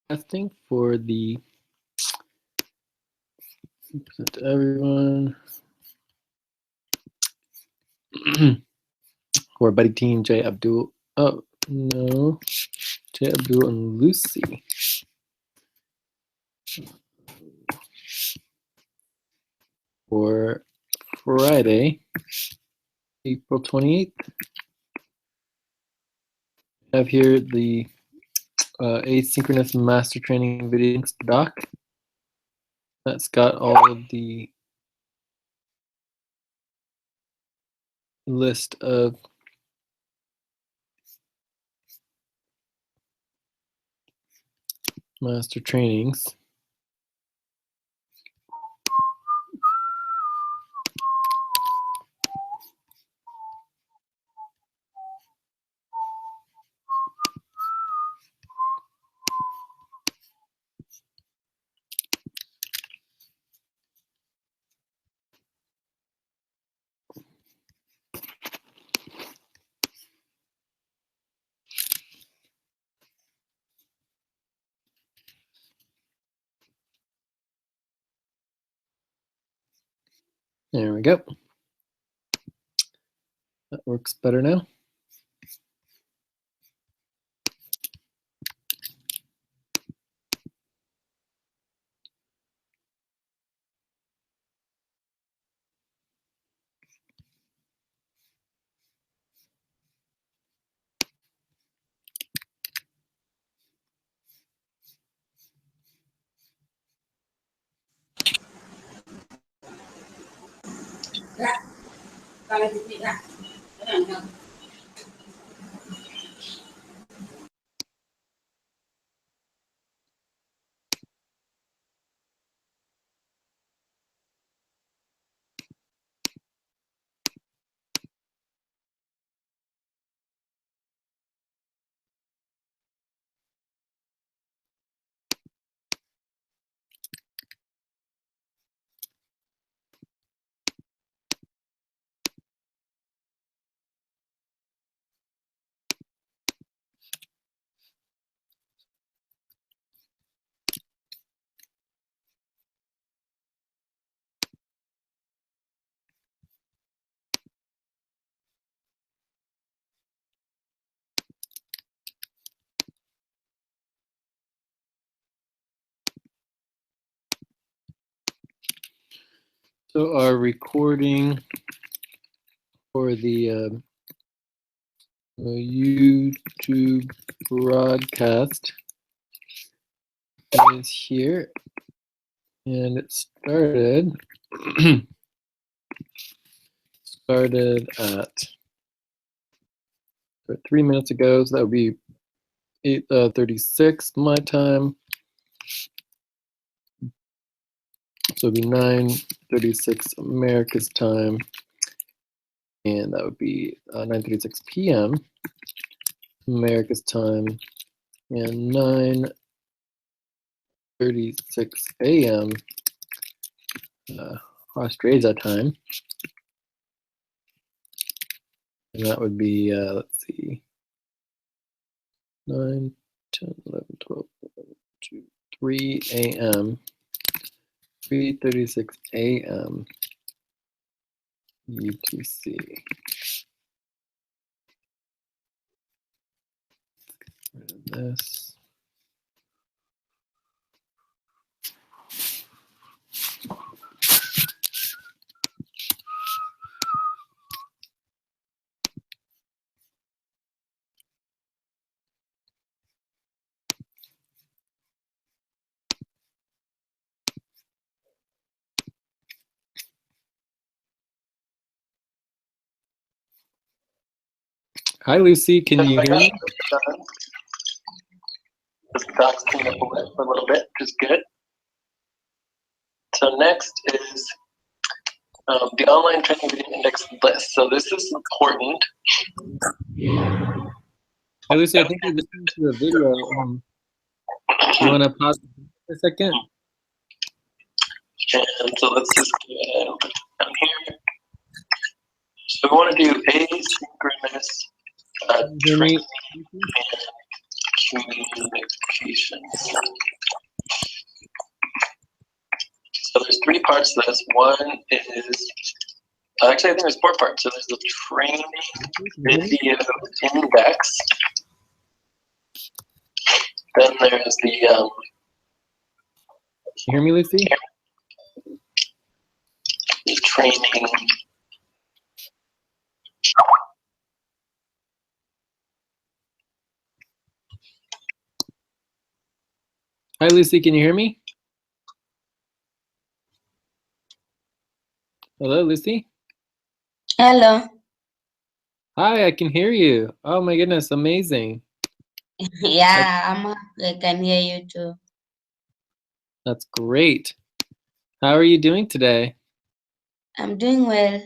Testing for the to everyone. For buddy team J Abdul. Oh no, J Abdul and Lucy. For Friday, April 28th. I have here the asynchronous master training video doc. That's got all of the list of master trainings. There we go. That works better now. So our recording for the YouTube broadcast is here, and it started at 3 minutes ago, so that would be 8:36 my time. So it'd be 9:36 America's time, and that would be 9:36 p.m. America's time, and 9:36 a.m. Australia time, and that would be let's see, 9, 10, 11, 12, 2, 3 a.m. 3:36 a.m. UTC. Rid of this. Hi, Lucy. Can you hear me? This doc's cleaned up a little bit, which is good. So next is the online training video index list. So this is important. Hi, Lucy. I think you're listening to the video. You want to pause for a second? And so let's just go ahead and put it down here. So we want to do asynchronous training and applications. So there's 3 parts to this. One is, actually I think there's 4 parts. So there's the training video index. Then there's the you hear me, Lucy? training Hi, Lucy. Can you hear me? Hello, Lucy. Hello. Hi, I can hear you. Oh my goodness, amazing. Yeah, I can hear you too. That's great. How are you doing today? I'm doing well.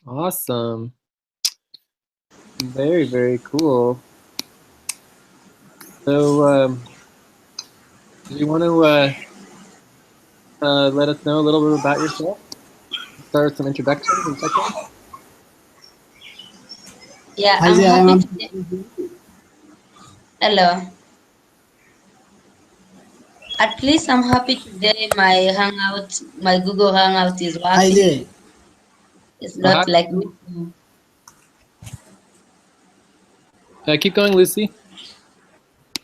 Awesome. Very, very cool. So, do you want to let us know a little bit about yourself? Start with some introductions and check-ins. Yeah, Hi, I'm there, happy today. Hello. At least I'm happy today. My Google Hangout is Hi working. there. It's Hi. not like before. Keep going, Lucy.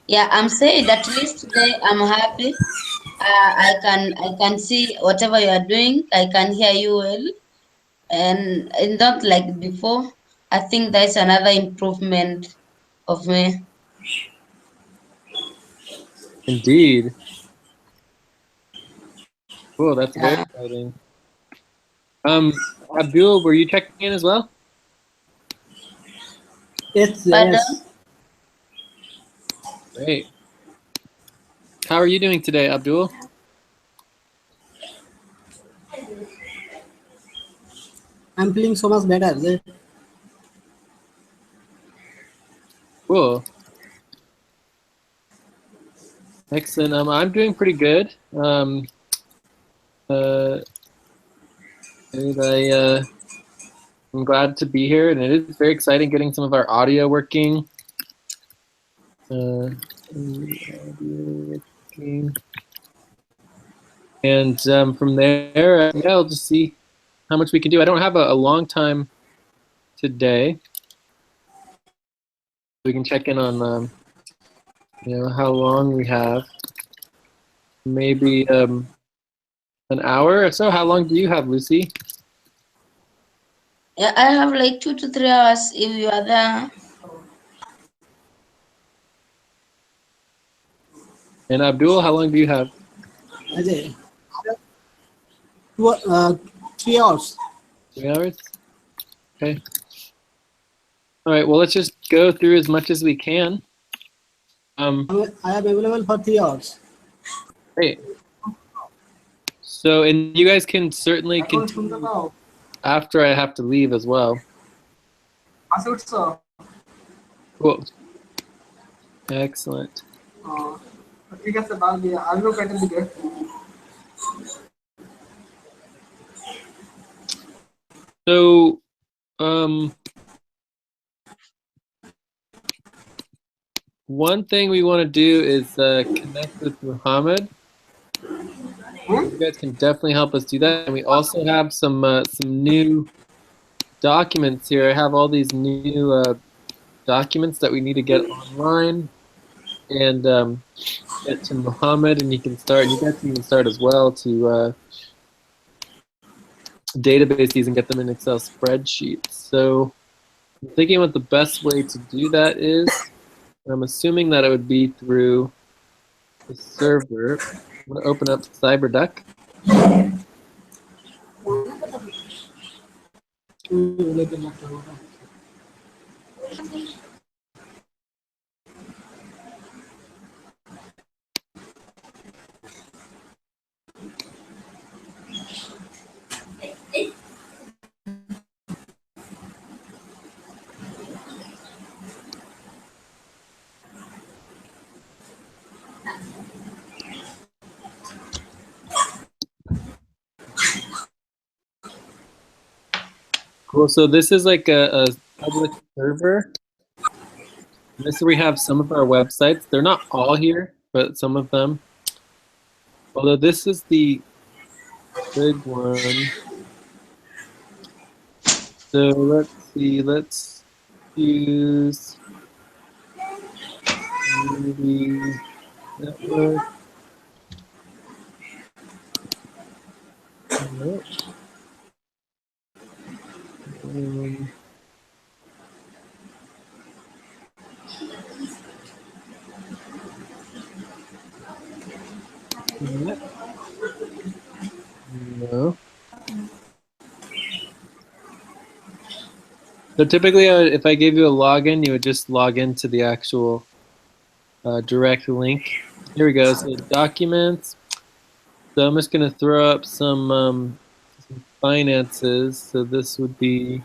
Yeah, I'm saying at least today I'm happy. I can see whatever you are doing. I can hear you well, and it's not like before. I think that's another improvement of me. Indeed. Cool, that's very Yeah. exciting. Abdul, were you checking in as well? Yes, Pardon? yes. Great. How are you doing today, Abdul? I'm feeling so much better. Cool. Excellent. I'm doing pretty good. And I'm glad to be here, and it is very exciting getting some of our audio working. And from there, yeah, I'll just see how much we can do. I don't have a long time today. We can check in on how long we have. Maybe an hour or so. How long do you have, Lucy? Yeah, I have like 2 to 3 hours if you are there. And Abdul, how long do you have? Ajay. 3 hours. 3 hours? Okay. All right, well, let's just go through as much as we can. I am available for 3 hours. Great. So, and you guys can certainly continue after I have to leave as well. Cool. Excellent. So, one thing we want to do is connect with Muhammad. You guys can definitely help us do that. And we also have some new documents here. I have all these new documents that we need to get online and get to Muhammad, and he can start. You guys can even start as well to database these and get them in Excel spreadsheets. So I'm thinking what the best way to do that is. I'm assuming that it would be through the server. I'm going to open up CyberDuck. Cool. So this is like a public server. This is where we have some of our websites. They're not all here, but some of them. Although this is the big one. So let's see, let's use Community Network. Nope. No. So typically, if I gave you a login, you would just log into the actual direct link. Here we go. So documents. So I'm just going to throw up some finances. So this would be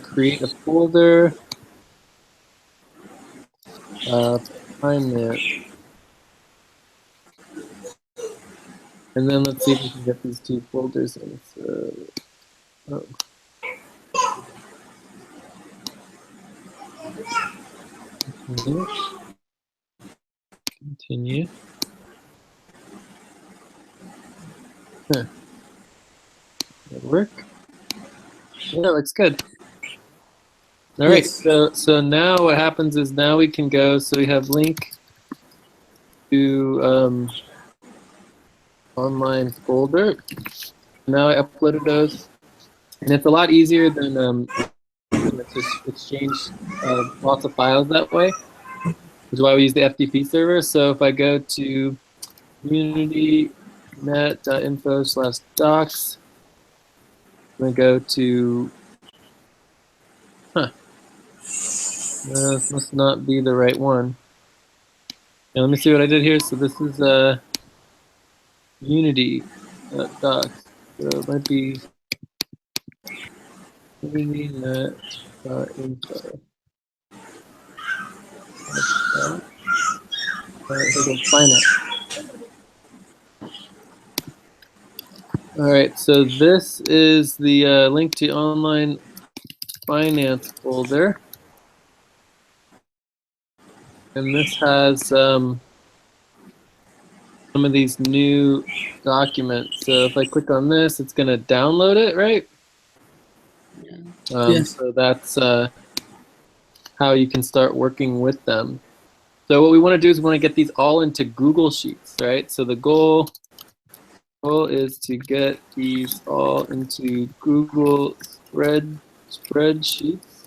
create a folder. Finance. And then let's see if we can get these two folders in. So, oh. Continue. Huh. That work? Yeah, that looks good. All right. So now what happens is now we can go. So we have link to online folder. Now I uploaded those, and it's a lot easier than just exchange lots of files that way, which is why we use the FTP server. So if I go to communitynet.info/docs, I'm going to go to, this must not be the right one. Now let me see what I did here. So this is community.docs. So it might be communitynet.info. Finance. All right, so this is the link to online finance folder, and this has some of these new documents. So if I click on this, it's going to download it, right? Yes. So that's how you can start working with them. So what we want to do is we want to get these all into Google Sheets, right? So the goal is to get these all into Google spreadsheets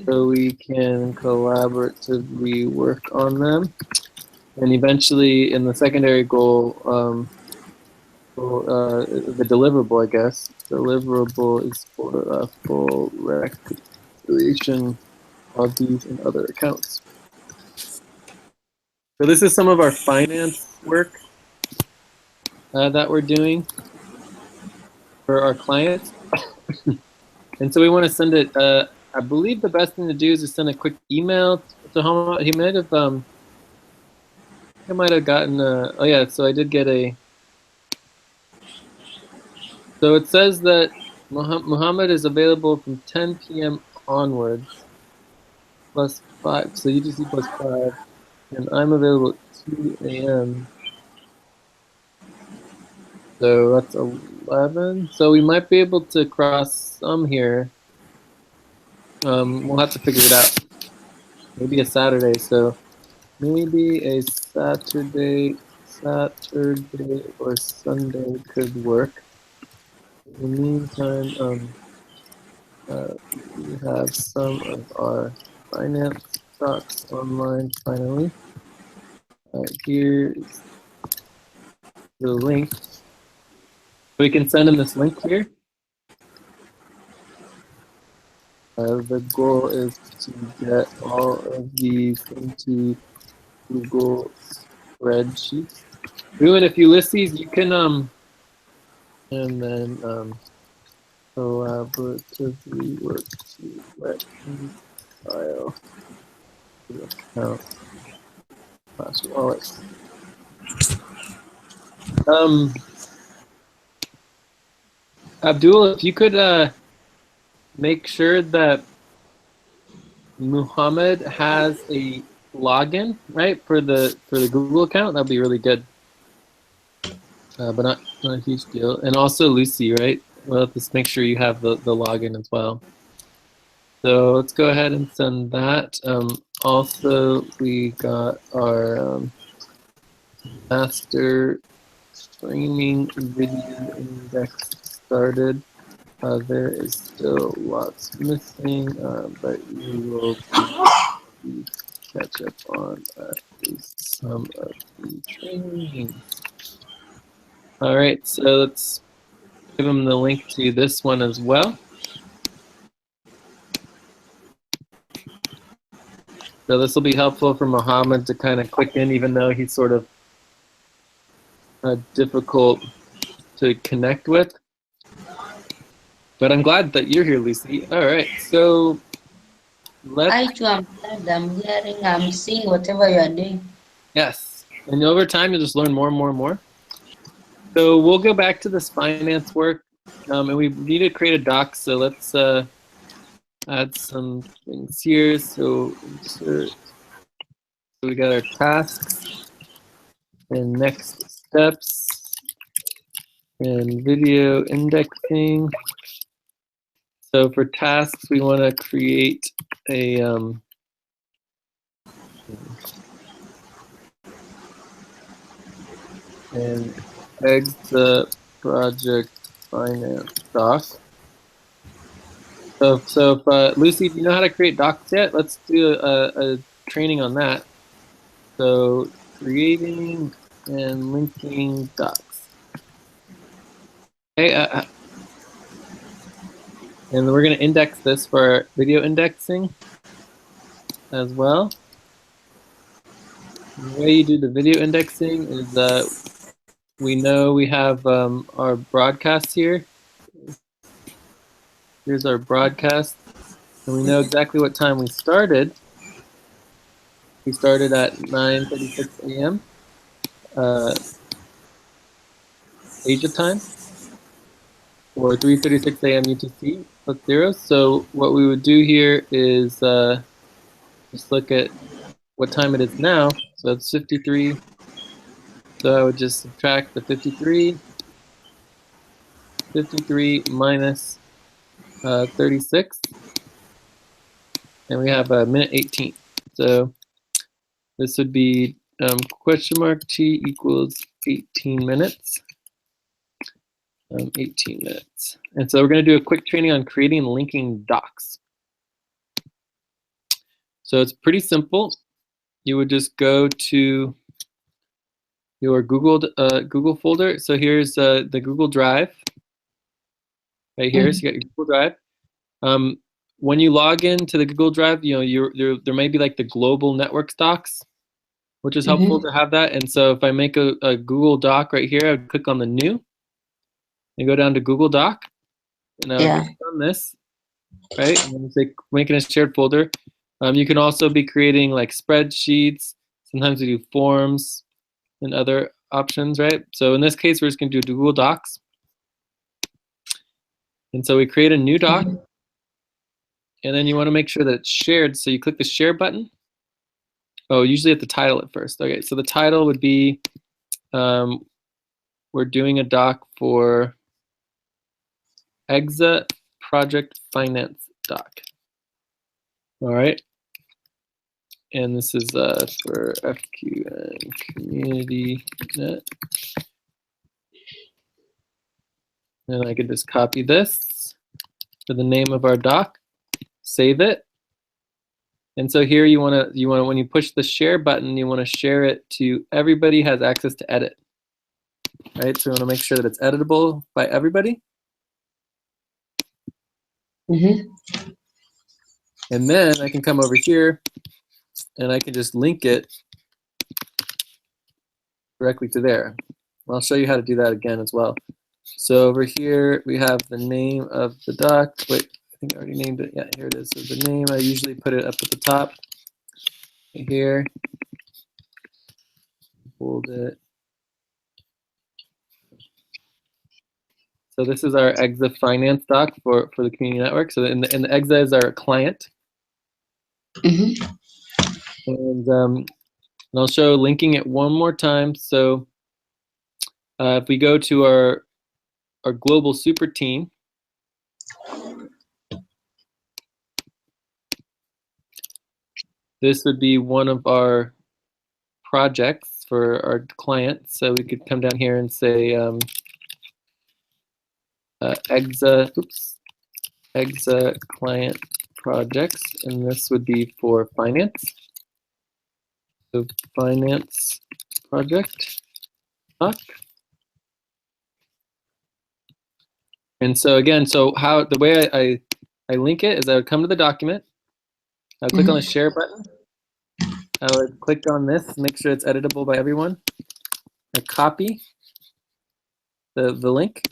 so we can collaboratively work on them. And eventually, in the secondary goal, the deliverable, I guess, deliverable is for a full reconciliation of these and other accounts. So this is some of our finance work that we're doing for our clients. And so we want to send it, I believe the best thing to do is to send a quick email to home. He might have, I might have gotten, oh yeah, so I did get a, so it says that Muhammad is available from 10 p.m. onwards, +5, so UTC +5, and I'm available at 2 a.m. So that's 11. So we might be able to cross some here. We'll have to figure it out. Maybe a Saturday. So maybe a Saturday or Sunday could work. In the meantime, we have some of our finance docs online finally. Here's the link. We can send them this link here. The goal is to get all of these into Google spreadsheets. Even if Ulysses, you can and then collaboratively work to reconcile the account /wallet. Abdul, if you could make sure that Muhammad has a login, right, for the Google account, that'd be really good. But not a huge deal. And also Lucy, right? Well, just make sure you have the login as well. So let's go ahead and send that. Also, we got our master streaming video index started. There is still lots missing, but we will catch up on at least some of the trainings. All right, so let's give them the link to this one as well. So this will be helpful for Mohammed to kind of click in, even though he's sort of difficult to connect with. But I'm glad that you're here, Lucy. All right, so let's... I too am glad. I'm hearing, I'm seeing whatever you are doing. Yes, and over time you'll just learn more and more and more. So we'll go back to this finance work, and we need to create a doc. So let's add some things here. So insert. So we got our tasks and next steps and video indexing. So for tasks, we want to create a an EXA project finance doc. So if, Lucy, do you know how to create docs yet? Let's do a training on that. So creating and linking docs. Okay, and we're going to index this for video indexing as well. The way you do the video indexing is we know we have our broadcast here. Here's our broadcast, and we know exactly what time we started. We started at 9:36 a.m. Asia time, or 3:36 a.m. UTC plus 0. So what we would do here is just look at what time it is now. So it's 53. So I would just subtract the 53 minus 36, and we have a minute 18. So this would be question mark t equals 18 minutes. 18 minutes. And so we're going to do a quick training on creating and linking docs. So it's pretty simple. You would just go to your Google folder. So here's the Google Drive. Right here, so you got your Google Drive. When you log into the Google Drive, you know, there may be like the global networks docs, which is helpful to have that. And so if I make a Google Doc right here, I would click on the new and go down to Google Doc, and I would click on this, right? And then say making a shared folder. You can also be creating like spreadsheets. Sometimes we do forms and other options, right? So in this case, we're just going to do Google Docs. And so we create a new doc, and then you want to make sure that it's shared. So you click the share button. Oh, usually at the title at first. Okay, so the title would be, we're doing a doc for EXA project finance doc. All right. And this is for FQN community net. And I could just copy this for the name of our doc, save it. And so here you want to when you push the share button, you want to share it to everybody has access to edit. Right? So you want to make sure that it's editable by everybody. And then I can come over here and I can just link it directly to there. I'll show you how to do that again as well. So over here we have the name of the doc. Wait, I think I already named it. Yeah, here it is. So the name, I usually put it up at the top. Right here. Hold it. So this is our EXA finance doc for the community network. So in the EXA is our client. Mm-hmm. And I'll show linking it one more time. So if we go to our global super team, this would be one of our projects for our clients. So we could come down here and say EXA client projects, and this would be for finance. So finance project doc. And so again, so how the way I link it is I would come to the document, I would click on the share button, I would click on this, make sure it's editable by everyone. I copy the link,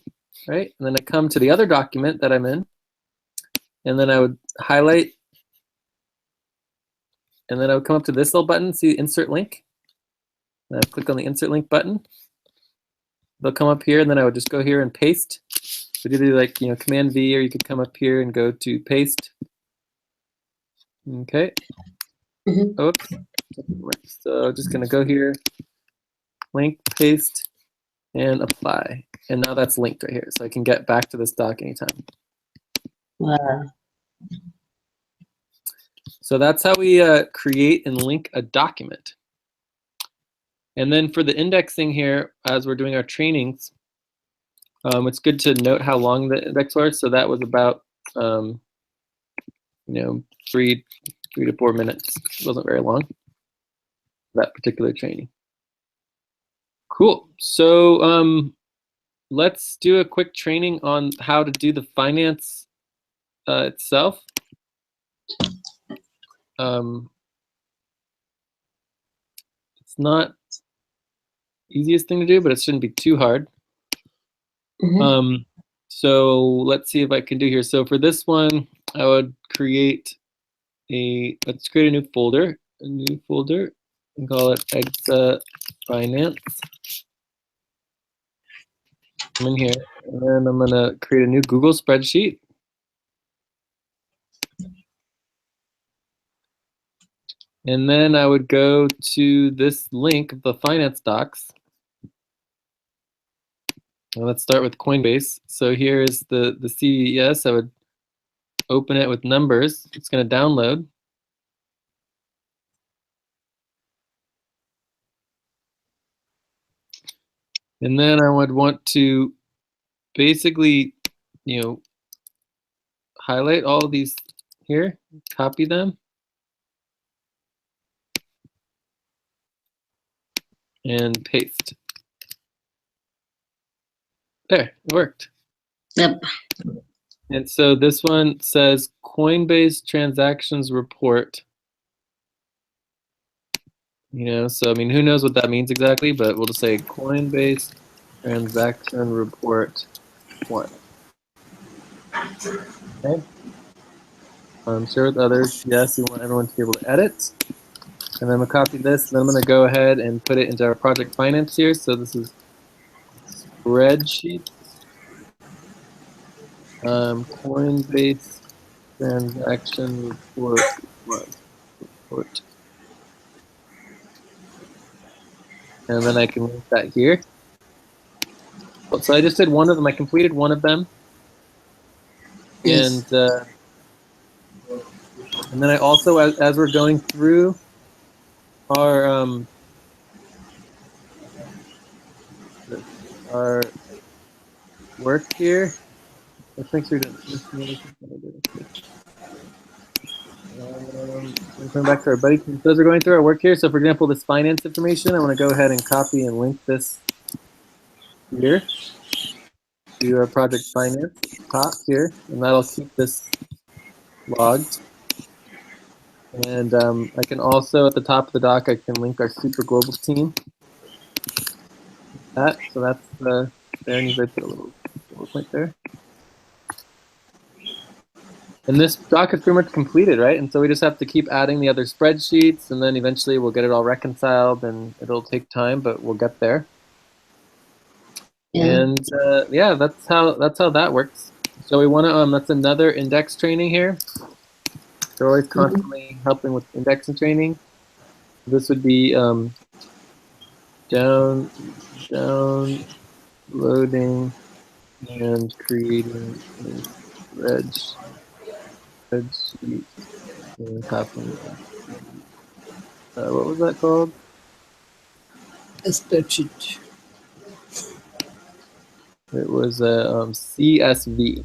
right? And then I come to the other document that I'm in, and then I would highlight, and then I would come up to this little button, see insert link. And I click on the insert link button. They'll come up here, and then I would just go here and paste. So either like, Command V, or you could come up here and go to paste. Okay. Mm-hmm. Oops. So just gonna go here, link, paste, and apply. And now that's linked right here, so I can get back to this doc anytime. Wow. So that's how we create and link a document. And then for the indexing here, as we're doing our trainings, it's good to note how long the index was. So that was about, 3 to 4 minutes. It wasn't very long, that particular training. Cool. So let's do a quick training on how to do the finance itself. It's not easiest thing to do, but it shouldn't be too hard. Mm-hmm. So let's see if I can do here. So for this one, I would create let's create a new folder, and call it EXA Finance. I'm in here, and then I'm gonna create a new Google spreadsheet. And then I would go to this link, the finance docs. And let's start with Coinbase. So here's the CVS. I would open it with numbers. It's going to download. And then I would want to basically, highlight all of these here, copy them, and paste. There, it worked. Yep. And so this one says Coinbase transactions report. So I mean, who knows what that means exactly, but we'll just say Coinbase transaction report 1. Okay. Share with others. Yes, we want everyone to be able to edit. And then I'm gonna copy this, and then I'm gonna go ahead and put it into our project finance here. So this is spreadsheet. Coinbase transaction report 1. And then I can link that here. So I just did one of them. I completed one of them. Yes. And then I also, as we're going through our work here, let's make sure to come back to our buddy. So as we're going through our work here, so for example, this finance information, I want to go ahead and copy and link this here to our project finance top here, and that'll keep this logged. And I can also, at the top of the doc, I can link our super global team. So that's there, and you put a little point there. And this doc is pretty much completed, right? And so we just have to keep adding the other spreadsheets, and then eventually we'll get it all reconciled, and it'll take time, but we'll get there. Yeah. And yeah, that's how that works. So we want to that's another index training here. They're always constantly helping with indexing training. This would be downloading and creating a spreadsheet and copying. What was that called? A spreadsheet. It was a CSV.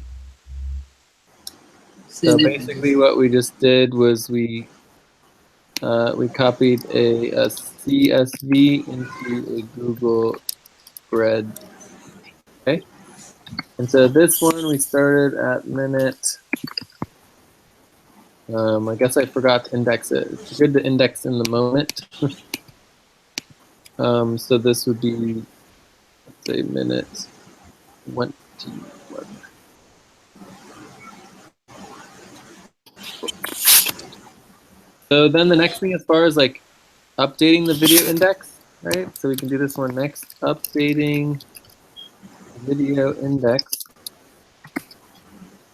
So basically, what we just did was we copied a CSV into a Google spread. Okay, and so this one we started at minute. I guess I forgot to index it. It's good to index in the moment. So this would be, let's say, minute 21. So then the next thing, as far as like updating the video index, right? So we can do this one next. Updating video index,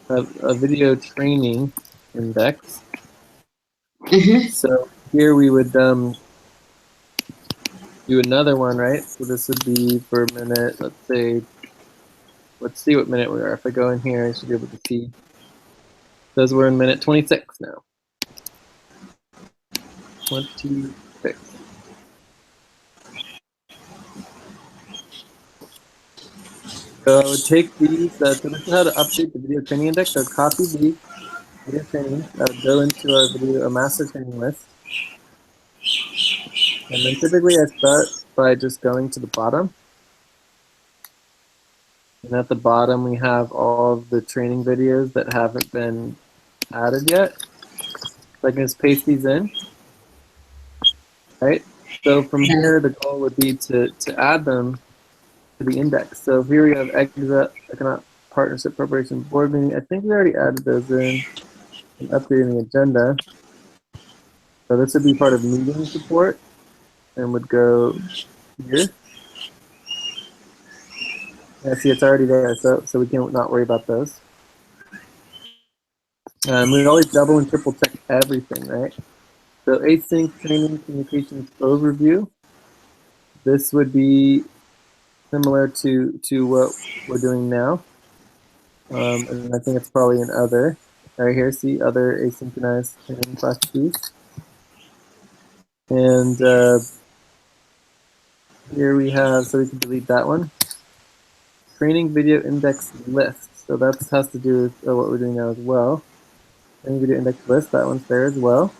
a video training index. So here we would do another one, right? So this would be for minute, let's see what minute we are. If I go in here, I should be able to see. Says we're in minute 26 now. 26. So I would take these, so this is how to update the video training index. So I'd copy these video trainings. I would go into our master training list. And then typically I start by just going to the bottom. And at the bottom we have all of the training videos that haven't been added yet. So I can just paste these in. Right? So from here the goal would be to add them to the index. So here we have Economic Partnership Preparation Board meeting. I think we already added those in and updating the agenda. So this would be part of meeting support and would go here. Yeah, see, it's already there, so we can not worry about those. We always double and triple check everything, right? So async training communications overview. This would be similar to what we're doing now. And I think it's probably in other. Right here, see other asynchronized training processes. And here we have, so we can delete that one. Training video index list. So that has to do with what we're doing now as well. Training video index list, that one's there as well.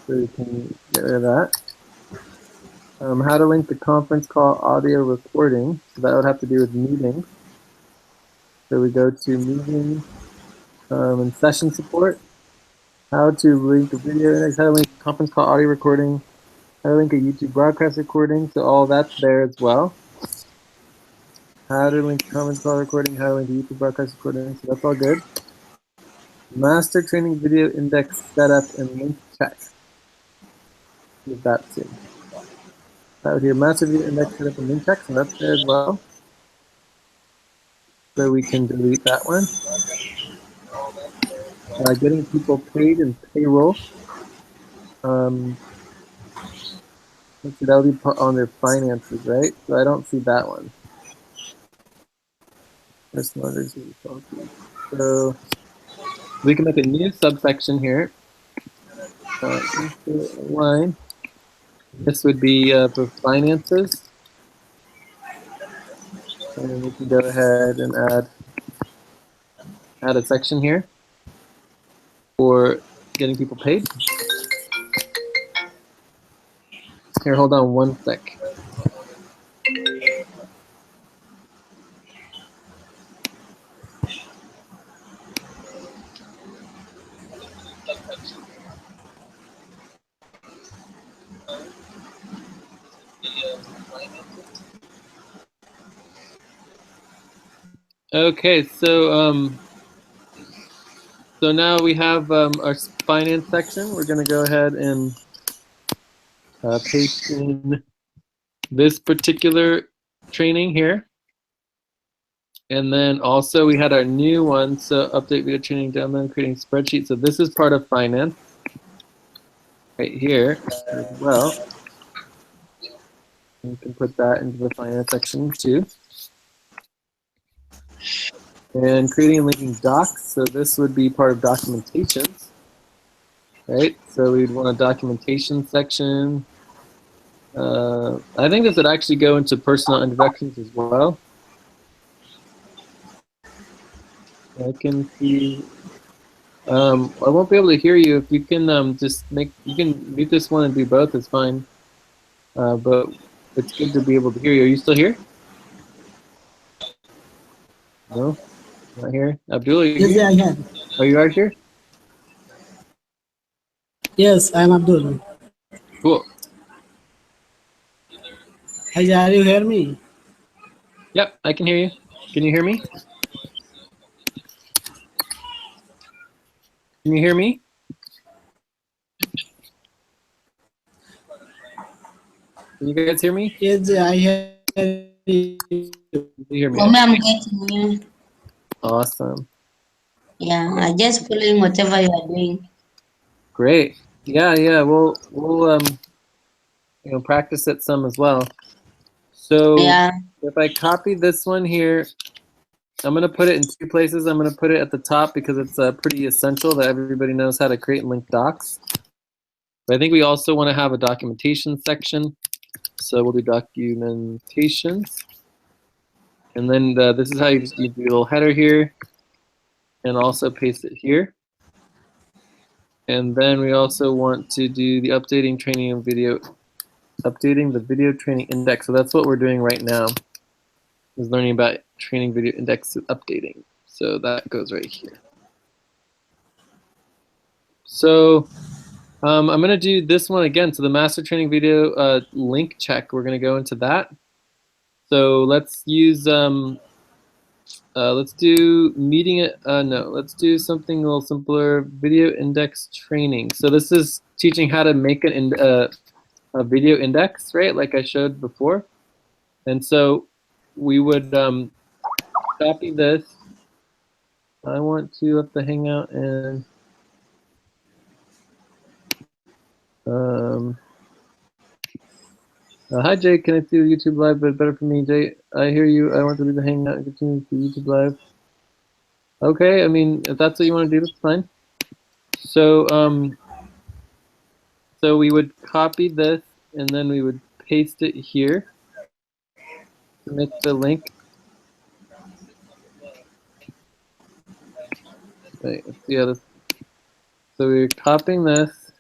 So we can get rid of that. How to link the conference call audio recording. So that would have to do with meetings. So we go to meeting and session support. How to link a video index, how to link a conference call audio recording, how to link a YouTube broadcast recording. So all that's there as well. How to link a conference call recording, how to link a YouTube broadcast recording. So that's all good. Master training video index setup and link check. Give that too. That would be a master video index setup and link check, so that's there as well. So we can delete that one. Getting people paid in payroll. Let's see, that'll be on their finances, right? So I don't see that one. So we can make a new subsection here. Line. This would be for finances. And we can go ahead and add a section here for getting people paid. Here, hold on one sec. Okay, so now we have our finance section. We're going to go ahead and paste in this particular training here. And then also we had our new one, so update video training, download, creating spreadsheet. So this is part of finance right here as well. You can put that into the finance section too. And creating and linking docs. So this would be part of documentation, right? So we'd want a documentation section. I think this would actually go into personal introductions as well. I can see. I won't be able to hear you. If you can just you can mute this one and do both. It's fine. But it's good to be able to hear you. Are you still here? No, not here. Abdul, are you Yes, here? I have. Oh, you are here? Yes, I am Abdul. Cool. Hi, are you hear me? Yep, I can hear you. Can you hear me? Can you hear me? Can you guys hear me? Yes, I hear you. Can you hear me? For me, I'm getting you. Awesome. Yeah, I just following whatever you are doing. Great. Yeah, yeah. We'll practice it some as well. So Yeah. if I copy this one here, I'm gonna put it in two places. I'm gonna put it at the top because it's pretty essential that everybody knows how to create and link docs. But I think we also want to have a documentation section. So we'll do documentation. And then this is how you just do a little header here and also paste it here. And then we also want to do the updating training and video, updating the video training index. So that's what we're doing right now, is learning about training video index updating. So that goes right here. So I'm going to do this one again. So the master training video link check, we're going to go into that. So let's use, let's do meeting it. No, let's do something a little simpler. Video index training. So this is teaching how to make a video index, right? Like I showed before. And so we would copy this. I want to up the Hangout and hi Jay, can I see the YouTube live? But better for me, Jay. I hear you. I want to do the Hangout and continue to YouTube live. Okay, I mean, if that's what you want to do, that's fine. So so we would copy this and then we would paste it here to make the link. Wait, let's see how this. So we're copying this,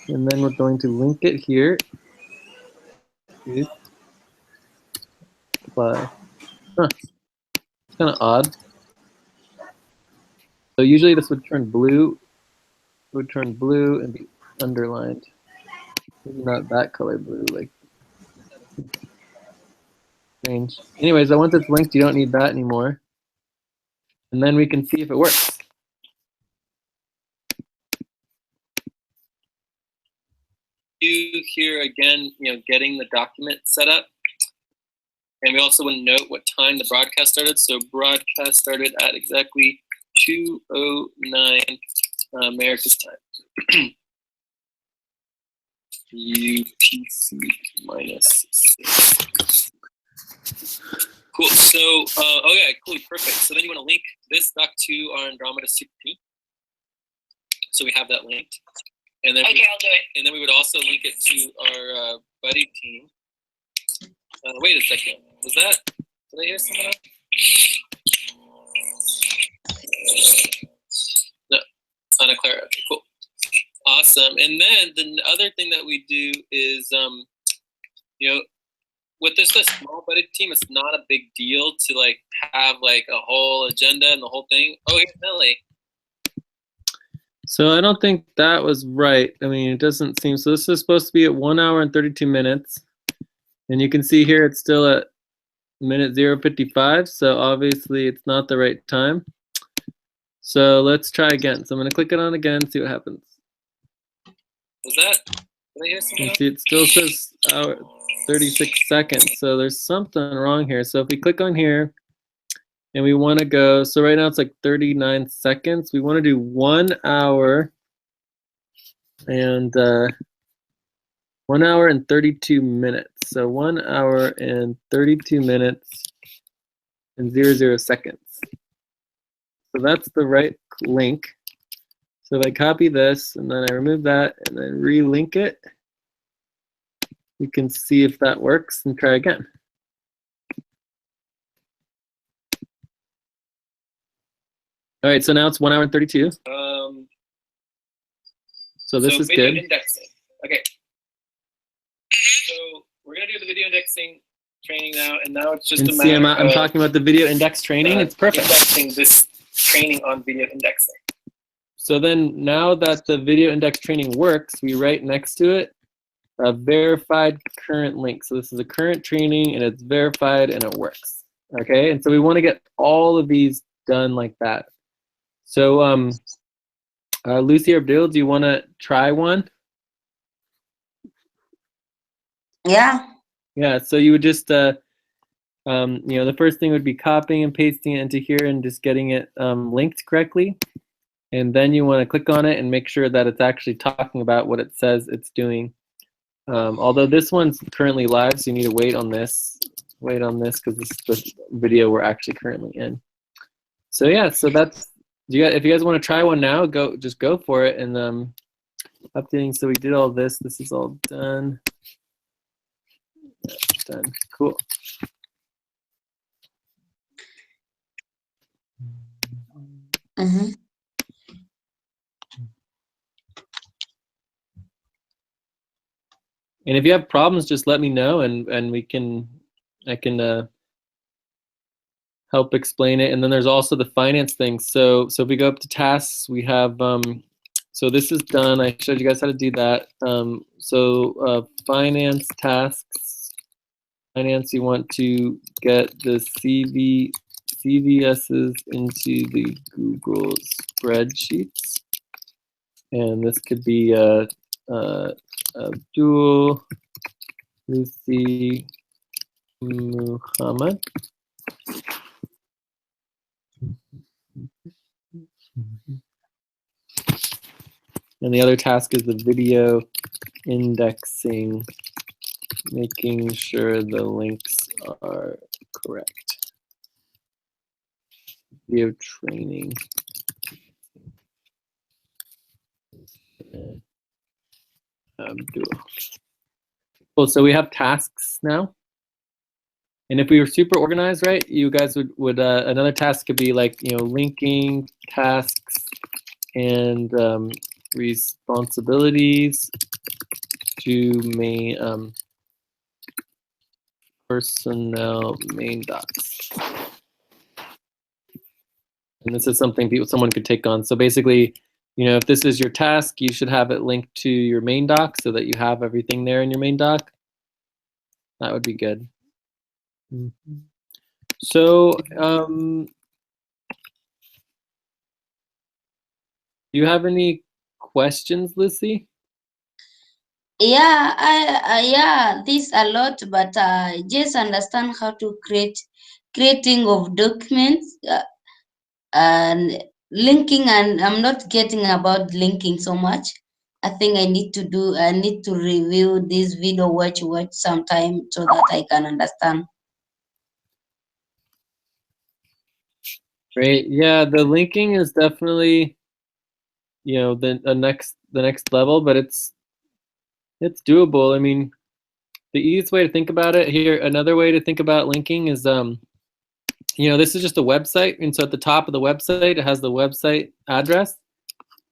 and then we're going to link it here. Apply. Huh. It's kind of odd. So usually this would turn blue. It would turn blue and be underlined. Maybe not that color blue, like strange. Anyways, I want this linked. You don't need that anymore. And then we can see if it works. Here again, getting the document set up. And we also want to note what time the broadcast started. So broadcast started at exactly 2:09 America's time. UTC minus 6. Cool. So, okay, cool, perfect. So then you want to link this doc to our Andromeda CP. So we have that linked. And then okay, I'll do it. And then we would also link it to our buddy team. Wait a second. Was that? Did I hear someone else? No, Ana Clara. Okay, cool. Awesome. And then the other thing that we do is, with this a small buddy team, it's not a big deal to like have like a whole agenda and the whole thing. Oh, here's Nelly. So I don't think that was right. I mean, it doesn't seem, so this is supposed to be at 1 hour and 32 minutes. And you can see here it's still at minute 0:55, so obviously it's not the right time. So let's try again. So I'm gonna click it on again, see what happens. Was that? Did I hear something? You see, it still says 36 seconds, so there's something wrong here. So if we click on here, And we want to go, so right now it's like 39 seconds. We want to do 1 hour and 1 hour and 32 minutes. So 1 hour and 32 minutes and 00 seconds. So that's the right link. So if I copy this and then I remove that and then relink it, we can see if that works and try again. All right, so now it's 1 hour and 32. So this is video good. Indexing. Okay. So we're gonna do the video indexing training now, and now it's just And a see, matter I'm of talking about the video index training. It's perfect. indexing this training on video indexing. So then now that the video index training works, we write next to it a verified current link. So this is a current training and it's verified and it works. Okay, and so we want to get all of these done like that. So Lucy or Abdul, do you want to try one? Yeah. Yeah, so you would just, you know, the first thing would be copying and pasting it into here and just getting it linked correctly. And then you want to click on it and make sure that it's actually talking about what it says it's doing. Although this one's currently live, so you need to wait on this. Wait on this because this is the video we're actually currently in. So yeah, so that's, if you guys want to try one now, just go for it. And updating, so we did all this. This is all done. Yeah, done. Cool. Mm-hmm. And if you have problems, just let me know, and we can, I can help explain it. And then there's also the finance thing. So if we go up to tasks, we have so this is done. I showed you guys how to do that. Finance tasks. Finance, you want to get the CVSs into the Google spreadsheets, and this could be Abdul, Lucy, Muhammad. And the other task is the video indexing, making sure the links are correct. Video training. Abdul. Cool, so we have tasks now. And if we were super organized, right, you guys would another task could be like, you know, linking tasks and responsibilities to main personnel main docs. And this is something someone could take on. So basically, you know, if this is your task, you should have it linked to your main doc so that you have everything there in your main doc. That would be good. Mm-hmm. So, do you have any questions, Lucy? Yeah, yeah, this a lot, but just understand how to creating of documents and linking, and I'm not getting about linking so much. I think I need to review this video, watch sometime so that I can understand. Great. Yeah, the linking is definitely, you know, the next level, but it's doable. I mean, the easiest way to think about it here, another way to think about linking is, you know, this is just a website, and so at the top of the website, it has the website address,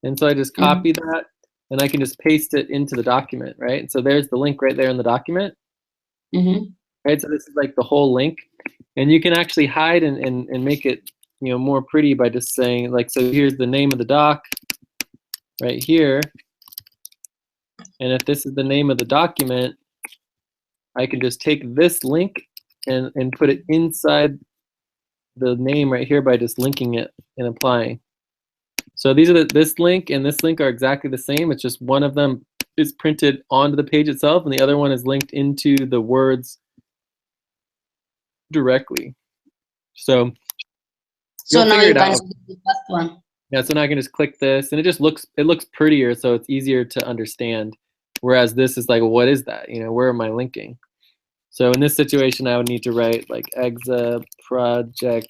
and so I just copy that, and I can just paste it into the document, right? And so there's the link right there in the document, right? So this is like the whole link, and you can actually hide and make it, you know, more pretty by just saying, like, so here's the name of the doc right here, and if this is the name of the document, I can just take this link and put it inside the name right here by just linking it and applying. So these are this link and this link are exactly the same. It's just one of them is printed onto the page itself and the other one is linked into the words directly. So So You'll now figure you it can out. see the first one. Yeah, so now I can just click this, and it looks prettier, so it's easier to understand. Whereas this is like, what is that? You know, where am I linking? So in this situation, I would need to write like exa project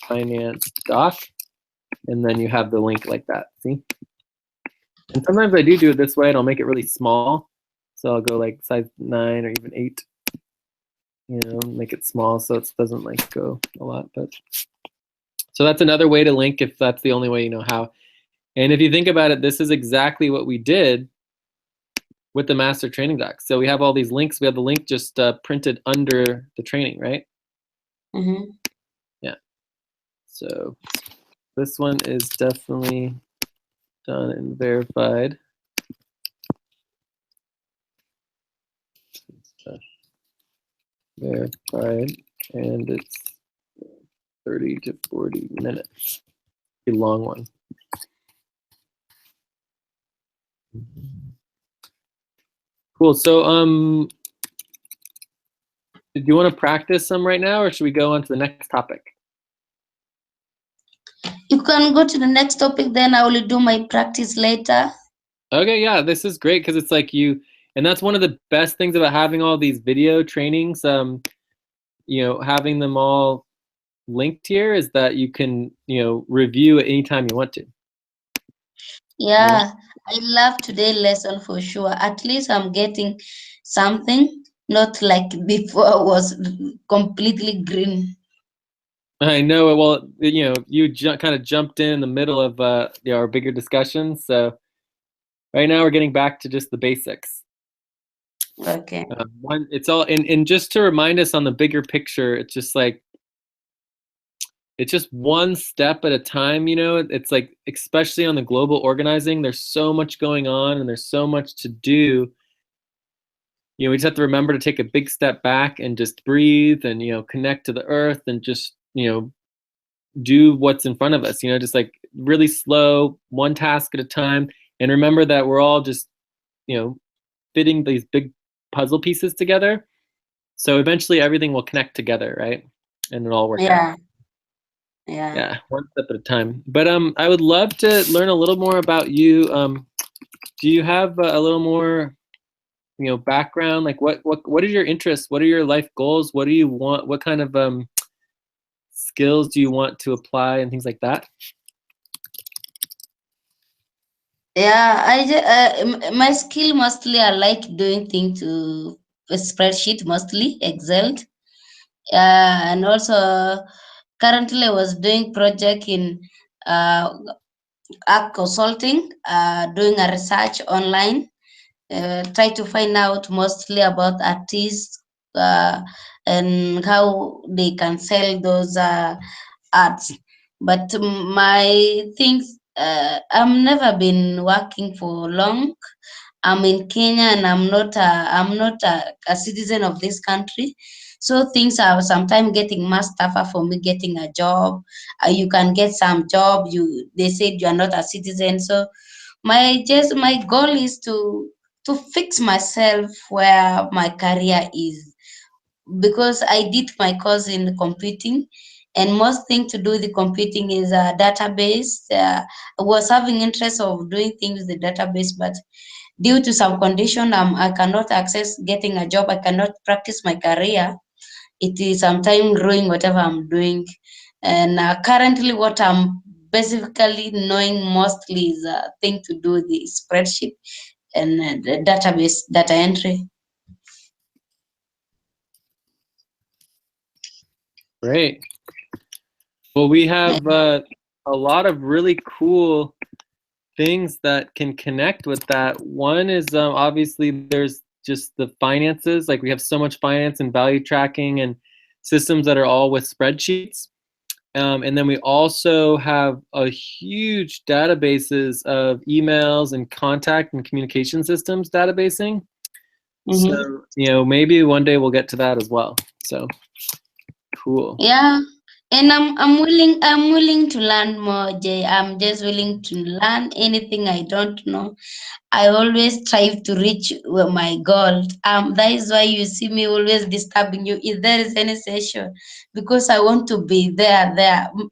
finance doc, and then you have the link like that. See? And sometimes I do it this way, and I'll make it really small. So I'll go like size 9 or even 8. You know, make it small so it doesn't like go a lot. But so that's another way to link if that's the only way you know how. And if you think about it, this is exactly what we did with the master training doc. So we have all these links. We have the link just printed under the training, right? Mm-hmm. Yeah. So this one is definitely done and verified. Verified, and it's 30 to 40 minutes. A long one. Cool. So do you want to practice some right now, or should we go on to the next topic? You can go to the next topic, then I will do my practice later. Okay, yeah, this is great because it's like and that's one of the best things about having all these video trainings, you know, having them all linked here is that you can, you know, review at any time you want to. Yeah, I love today's lesson for sure. At least I'm getting something, not like before was completely green. I know. Well, you know, you kind of jumped in the middle of you know, our bigger discussions. So right now we're getting back to just the basics. Okay. It's all, and just to remind us on the bigger picture, it's just like, it's just one step at a time, you know. It's like, especially on the global organizing, there's so much going on and there's so much to do. You know, we just have to remember to take a big step back and just breathe and, you know, connect to the earth and just, you know, do what's in front of us, you know, just like really slow, one task at a time. And remember that we're all just, you know, fitting these big puzzle pieces together. So eventually everything will connect together, right? And it'll all work out. Yeah. Yeah, one step at a time. But I would love to learn a little more about you. Do you have a little more, you know, background? Like what are your interests? What are your life goals? What do you want? What kind of skills do you want to apply and things like that? Yeah, my skill mostly I like doing things to a spreadsheet, mostly Excel. And also currently I was doing project in art consulting, doing a research online, try to find out mostly about artists and how they can sell those arts. But my things, I've never been working for long. I'm in Kenya and I'm not a citizen of this country. So things are sometimes getting much tougher for me getting a job. You can get some job. They said you are not a citizen. So my goal is to fix myself where my career is, because I did my course in computing, and most thing to do the computing is a database. I was having interest of doing things with the database, but due to some condition, I cannot access getting a job. I cannot practice my career. It is sometimes ruining whatever I'm doing. And currently, what I'm basically knowing mostly is a thing to do with the spreadsheet and the database data entry. Great. Well, we have a lot of really cool things that can connect with that. One is obviously there's just the finances. Like we have so much finance and value tracking and systems that are all with spreadsheets. And then we also have a huge databases of emails and contact and communication systems databasing. Mm-hmm. So, you know, maybe one day we'll get to that as well. So cool. Yeah, And I'm willing to learn more, Jay. I'm just willing to learn anything I don't know. I always strive to reach my goal. That is why you see me always disturbing you if there is any session, because I want to be there.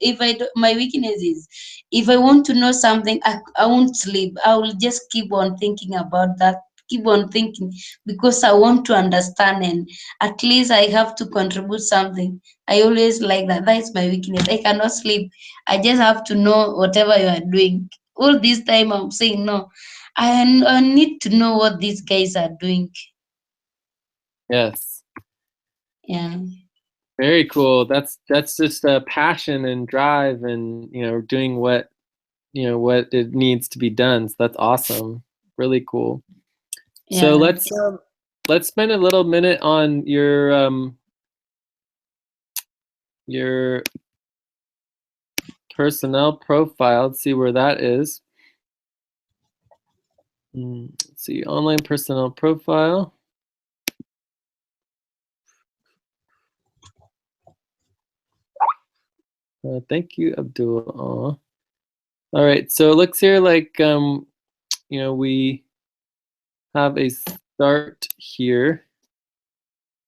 If I do, my weakness is, if I want to know something, I won't sleep. I will just keep on thinking about that. Keep on thinking because I want to understand, and at least I have to contribute something. I always like that. That is my weakness. I cannot sleep. I just have to know whatever you are doing. All this time I'm saying no. I need to know what these guys are doing. Yes. Yeah. Very cool. That's just a passion and drive, and doing what what it needs to be done. So that's awesome. Really cool. So Yeah. let's spend a little minute on your personnel profile. Let's see where that is. Let's see, online personnel profile. Thank you, Abdul. All right, so it looks here like we have a start here.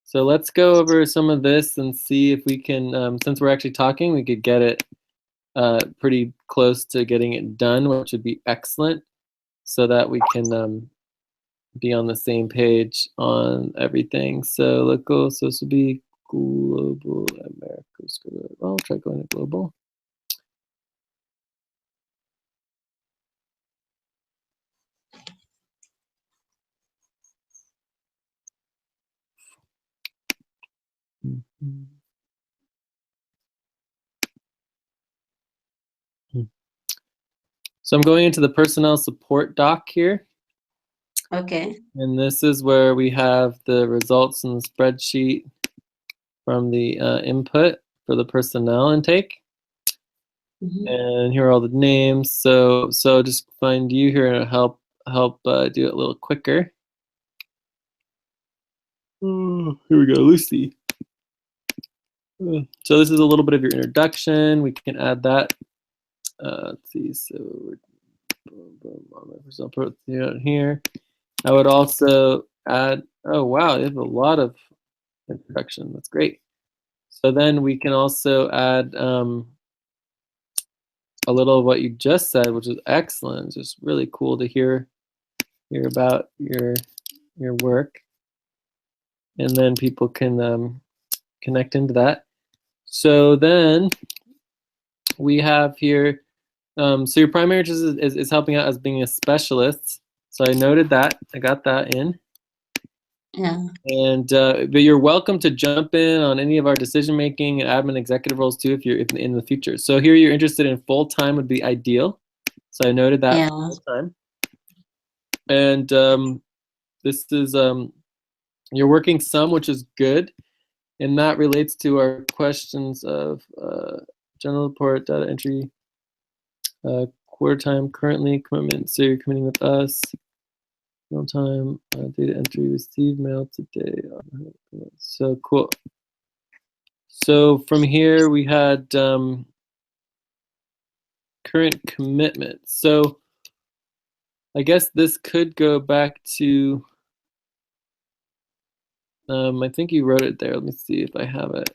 So let's go over some of this and see if we can, since we're actually talking, we could get it pretty close to getting it done, which would be excellent, so that we can be on the same page on everything. So local, so this would be global Americas. I'll try going to global. So I'm going into the personnel support doc here. Okay. And this is where we have the results in the spreadsheet from the input for the personnel intake. And here are all the names. So just find you here and help do it a little quicker. Oh, here we go, Lucy. So this is a little bit of your introduction. We can add that. Let's see. So I'll put it here. I would also add. Oh wow, they have a lot of introduction. That's great. So then we can also add a little of what you just said, which is excellent. It's just really cool to hear about your work, and then people can connect into that. So then we have here. So your primary interest is helping out as being a specialist. So I noted that. I got that in. Yeah. And but you're welcome to jump in on any of our decision making and admin executive roles too if you're in the future. So here you're interested in full time would be ideal. So I noted that. Yeah. Full time. And this is you're working some, which is good, and that relates to our questions of general report, data entry, quarter time currently commitment. So you're committing with us. Real time data entry received mail today. So cool. So from here we had current commitment. So I guess this could go back to I think you wrote it there. Let me see if I have it.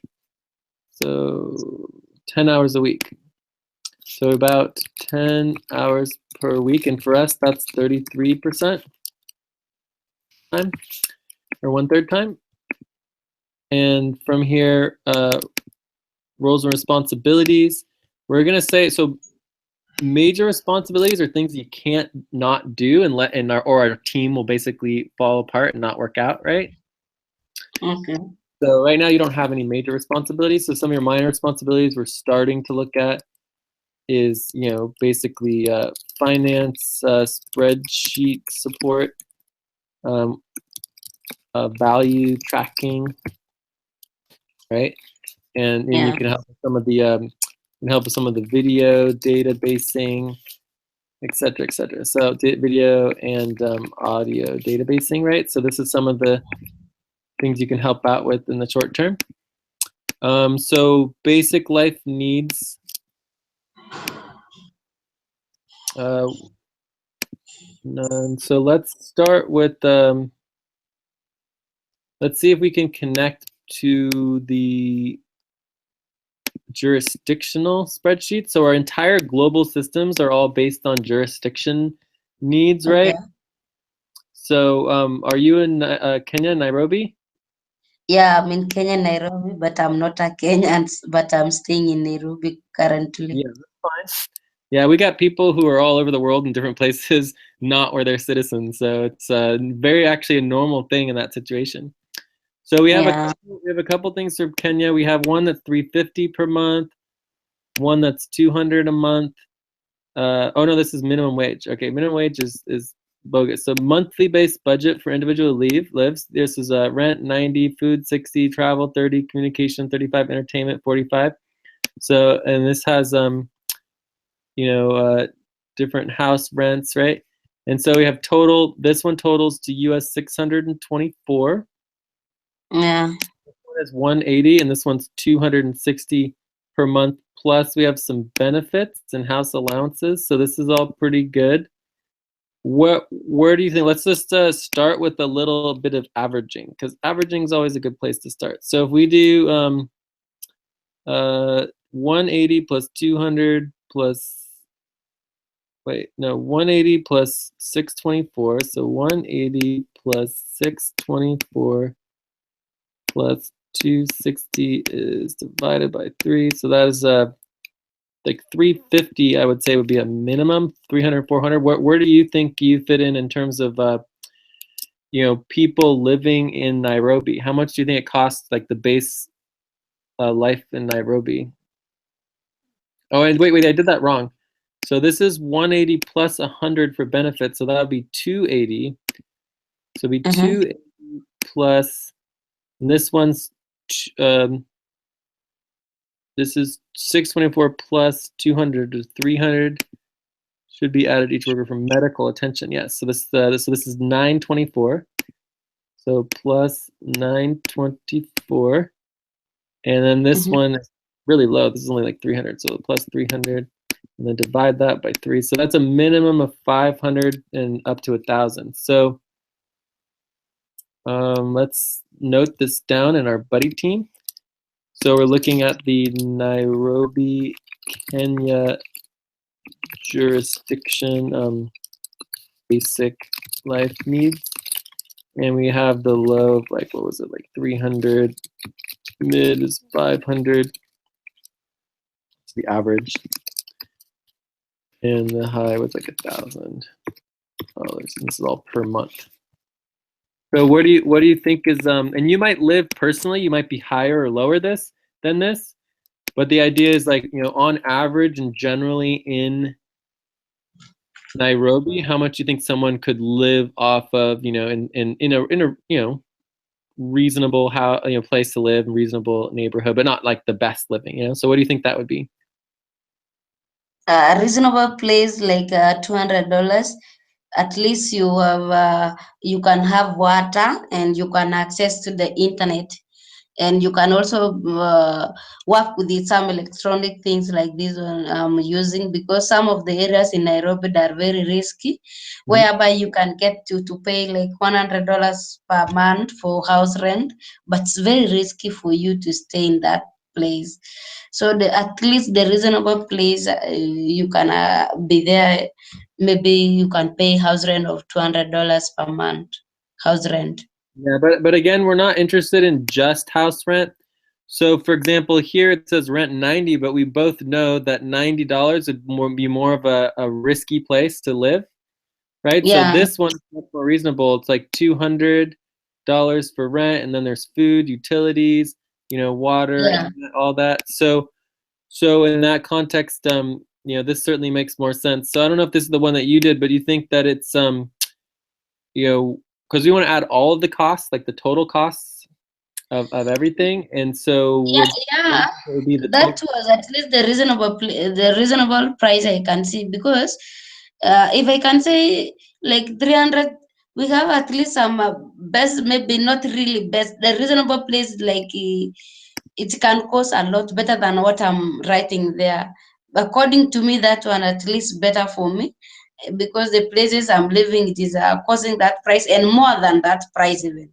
So 10 hours a week. So about 10 hours per week, and for us that's 33% time, or 1/3 time. And from here, roles and responsibilities. We're gonna say so. Major responsibilities are things you can't not do, and our team will basically fall apart and not work out, right? Okay. So right now you don't have any major responsibilities. So some of your minor responsibilities we're starting to look at is basically finance, spreadsheet support, value tracking, right? And you can help with some of the video databasing, etc., etc. So video and audio databasing, right? So this is some of the things you can help out with in the short term. So basic life needs. None. So let's start with. Let's see if we can connect to the jurisdictional spreadsheet. So our entire global systems are all based on jurisdiction needs, right? Okay. So are you in Kenya, Nairobi? Yeah, I'm in Kenya, Nairobi, but I'm not a Kenyan, but I'm staying in Nairobi currently. Yeah, that's fine. Yeah, we got people who are all over the world in different places, not where they're citizens. So it's very actually a normal thing in that situation. So we have Yeah. a couple things for Kenya. We have one that's 350 per month, one that's 200 a month. Oh no, this is minimum wage. Okay, minimum wage is bogus. So monthly based budget for individual lives. This is rent 90, food 60, travel 30, communication 35, entertainment 45. So and this has different house rents, right? And so we have total. This one totals to US 624. Yeah. This one is 180, and this one's 260 per month. Plus, we have some benefits and house allowances. So this is all pretty good. Where do you think? Let's just start with a little bit of averaging, because averaging is always a good place to start. So if we do 180 plus 200 plus 180 plus 624. So 180 plus 624 plus 260 is divided by 3. So that is like 350, I would say, would be a minimum. 300, 400. Where do you think you fit in terms of people living in Nairobi? How much do you think it costs, like the base life in Nairobi? Oh, and wait, I did that wrong. So this is 180 plus 100 for benefits, so that would be 280. So it'd be 280 plus, and this one's this is 624 plus 200 is 300. Should be added each worker for medical attention. Yes. So this is 924. So plus 924, and then this one is really low. This is only like 300. So plus 300, and then divide that by 3. So that's a minimum of 500 and up to 1,000. So let's note this down in our buddy team. So we're looking at the Nairobi, Kenya jurisdiction basic life needs, and we have the low of like, what was it, like 300, mid is 500, it's the average, and the high was like $1,000. This is all per month. So what do you think is and you might live personally, you might be higher or lower than this, but the idea is like, on average and generally in Nairobi, how much do you think someone could live off of, in a reasonable place to live, reasonable neighborhood, but not like the best living, so what do you think that would be? A reasonable place like $200. At least you can have water and you can access to the internet, and you can also work with some electronic things like this one I'm using, because some of the areas in Nairobi are very risky, whereby you can get to pay like $100 per month for house rent, but it's very risky for you to stay in that place. So at least the reasonable place you can be there. Maybe you can pay house rent of $200 per month, house rent. Yeah, but again, we're not interested in just house rent. So for example, here it says rent 90, but we both know that $90 would be more of a risky place to live, right? Yeah. So this one's much more reasonable. It's like $200 for rent, and then there's food, utilities, water, Yeah. internet, all that. So in that context, this certainly makes more sense. So I don't know if this is the one that you did, but you think that it's because we want to add all of the costs, like the total costs of everything, and so Yeah, would be the that was at least the reasonable price I can see, because if I can say like 300, we have at least some best, maybe not really best, the reasonable place like it can cost a lot better than what I'm writing there. According to me, that one at least better for me, because the places I'm living, it is costing that price and more than that price even.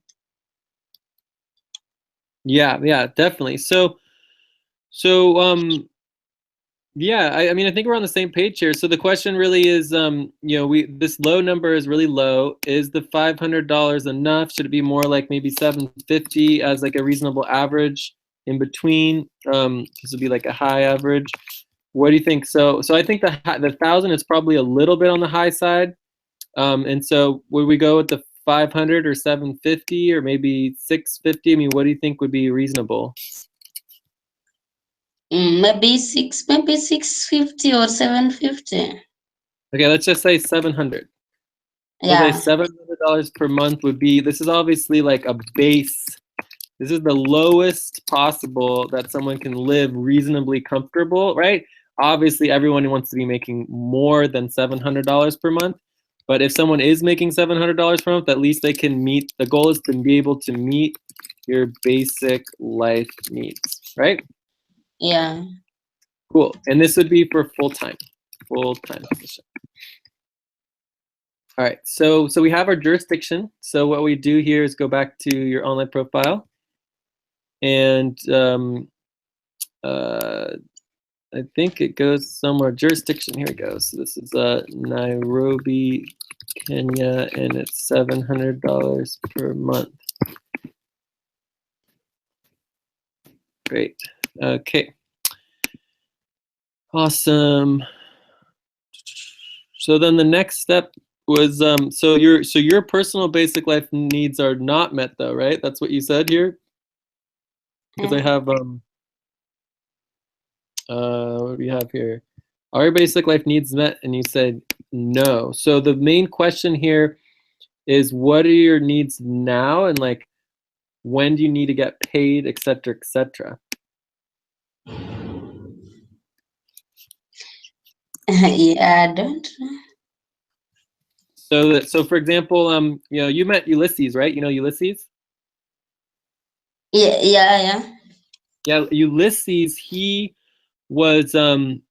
Yeah, definitely. So yeah, I mean, I think we're on the same page here. So the question really is, this low number is really low. Is the $500 enough? Should it be more like maybe 750 as like a reasonable average in between? This would be like a high average. What do you think? So I think the 1,000 is probably a little bit on the high side. And so would we go with the 500 or 750 or maybe 650? I mean, what do you think would be reasonable? Maybe 650 or 750. Okay, let's just say 700. So Yeah. say $700 per month would be, this is obviously like a base. This is the lowest possible that someone can live reasonably comfortable, right? Obviously, everyone wants to be making more than $700 per month. But if someone is making $700 per month, at least they can meet, the goal is to be able to meet your basic life needs, right? Yeah. Cool. And this would be for full-time position. All right, so we have our jurisdiction. So what we do here is go back to your online profile, and I think it goes somewhere. Jurisdiction. Here it goes. So this is Nairobi, Kenya, and it's $700 per month. Great. Okay. Awesome. So then the next step was so your personal basic life needs are not met though, right? That's what you said here. Because I have what do we have here? Are your basic life needs met? And you said no. So the main question here is, what are your needs now, and like when do you need to get paid, etc., etc. Yeah, I don't know. So for example, you met Ulysses, right? You know Ulysses? Yeah. Yeah, Ulysses, he was in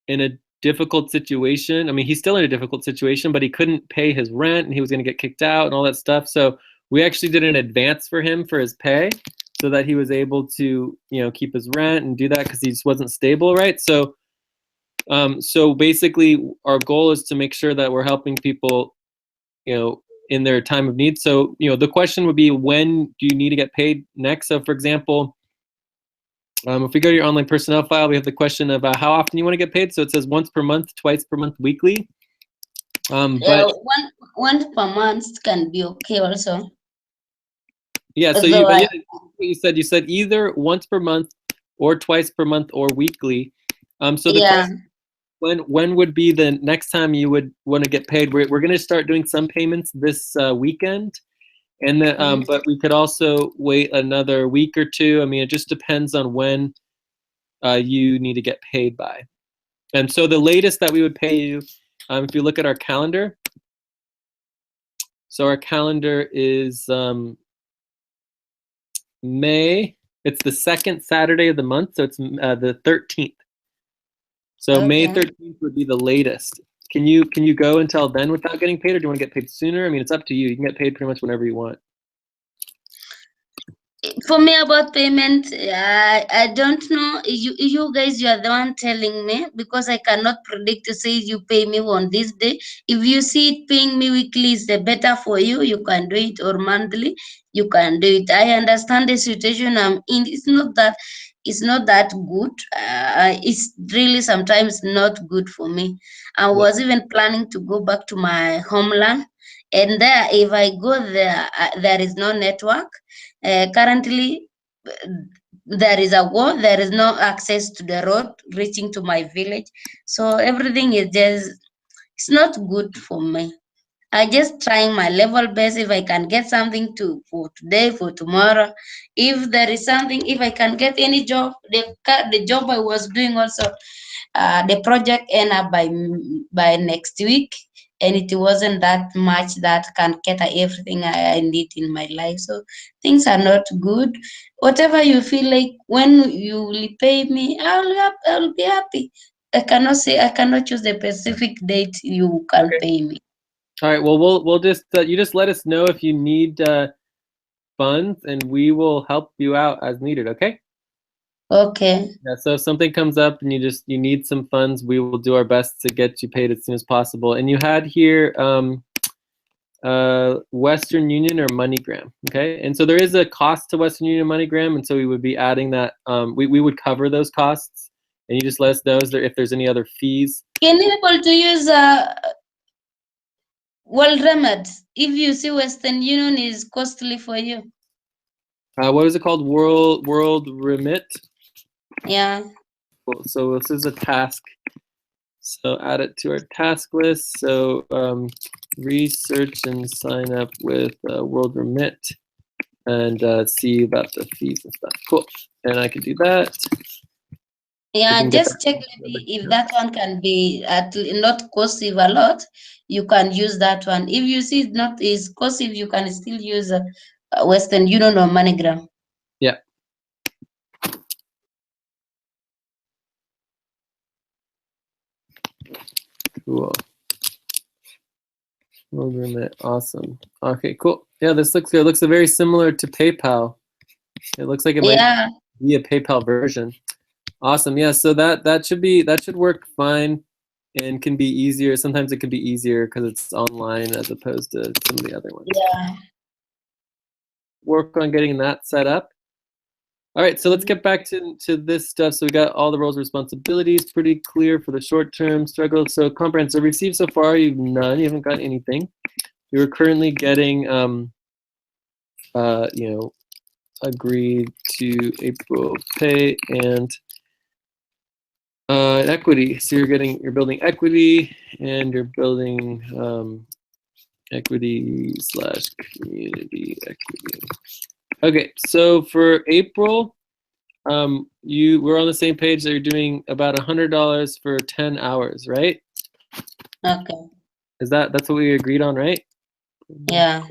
a difficult situation. I mean, he's still in a difficult situation, but he couldn't pay his rent and he was going to get kicked out and all that stuff. So we actually did an advance for him for his pay so that he was able to, keep his rent and do that because he just wasn't stable, right? So so basically our goal is to make sure that we're helping people, in their time of need. So, the question would be, when do you need to get paid next? So for example, if we go to your online personnel file, we have the question of how often you want to get paid. So it says once per month, twice per month, weekly. But once per month can be okay also. yeah, so you said either once per month or twice per month or weekly. So the question, when would be the next time you would want to get paid? We're going to start doing some payments this weekend. And then, but we could also wait another week or two. I mean, it just depends on when you need to get paid by. And so the latest that we would pay you, if you look at our calendar, so our calendar is May. It's the second Saturday of the month, so it's the 13th. So okay. May 13th would be the latest. Can you go until then without getting paid, or do you want to get paid sooner? I mean, it's up to you. You can get paid pretty much whenever you want. For me, about payment, I don't know. You guys, you are the one telling me, because I cannot predict to say you pay me on this day. If you see it paying me weekly is the better for you, you can do it, or monthly, you can do it. I understand the situation I'm in. It's not that good. It's really sometimes not good for me. I was even planning to go back to my homeland, and there, if I go there, there is no network. Currently, there is a war. There is no access to the road reaching to my village. So everything is it's not good for me. I just trying my level best. If I can get something for today, for tomorrow, if there is something, if I can get any job, the job I was doing also, the project end up by next week. and it wasn't that much that can cater everything I need in my life. So things are not good. Whatever you feel like, when you will pay me, I'll be happy. I cannot choose the specific date you can pay me. All right. Well, we'll just you just let us know if you need funds, and we will help you out as needed. Okay. Okay. Yeah. So if something comes up and you need some funds, we will do our best to get you paid as soon as possible. And you had here Western Union or MoneyGram. Okay. And so there is a cost to Western Union and MoneyGram, and so we would be adding that. We would cover those costs, and you just let us know if there's any other fees. Can you able to use World Remit if you see Western Union is costly for you? What is it called? World Remit. Yeah. Cool. So this is a task. So add it to our task list. So research and sign up with World Remit, and see about the fees and stuff. Cool. And I can do that. Yeah, just check maybe if that one can be not costly a lot. You can use that one. If you see it's not is costly, you can still use Western Union or MoneyGram. Yeah. Cool. World Remit. Awesome. Okay, cool. Yeah, this looks good. It looks very similar to PayPal. It looks like it might be a PayPal version. Awesome. Yeah, so that should work fine and can be easier. Sometimes it can be easier because it's online as opposed to some of the other ones. Yeah. Work on getting that set up. All right, so let's get back to this stuff. So we got all the roles and responsibilities pretty clear for the short-term struggle. So comprehensive received so far, you've none. You haven't got anything. You're currently getting, agreed to April pay and equity. So you're building equity, and you're building equity / community equity. Okay, so for April, we're on the same page that you're doing about $100 for 10 hours, right? Okay. That's what we agreed on, right? Yeah.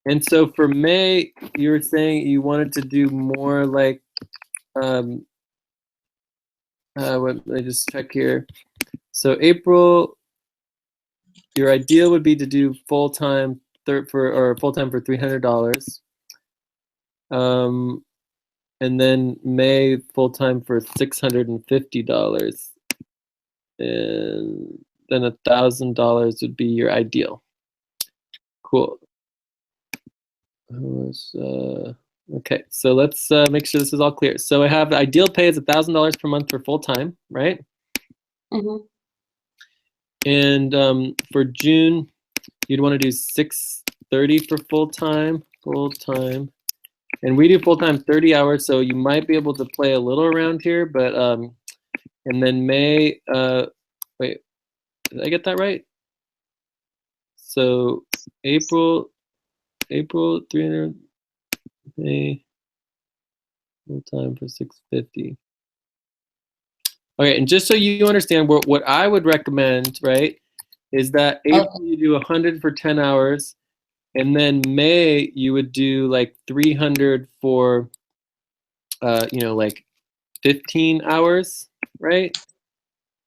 And so for May, you were saying you wanted to do more like let me just check here. So April, your ideal would be to do full-time for $300. And then May full-time for $650. And then $1,000 would be your ideal. Cool. Okay, so let's make sure this is all clear. So I have the ideal pay is $1,000 per month for full-time, right? Mm-hmm. And for June, you'd want to do $630 for full-time. And we do full-time 30 hours, so you might be able to play a little around here, but and then May, wait, did I get that right? So April 300, May, full-time for $650. Okay, and just so you understand, what I would recommend, right, is that April you do 100 for 10 hours, and then May you would do like 300 for, like 15 hours, right?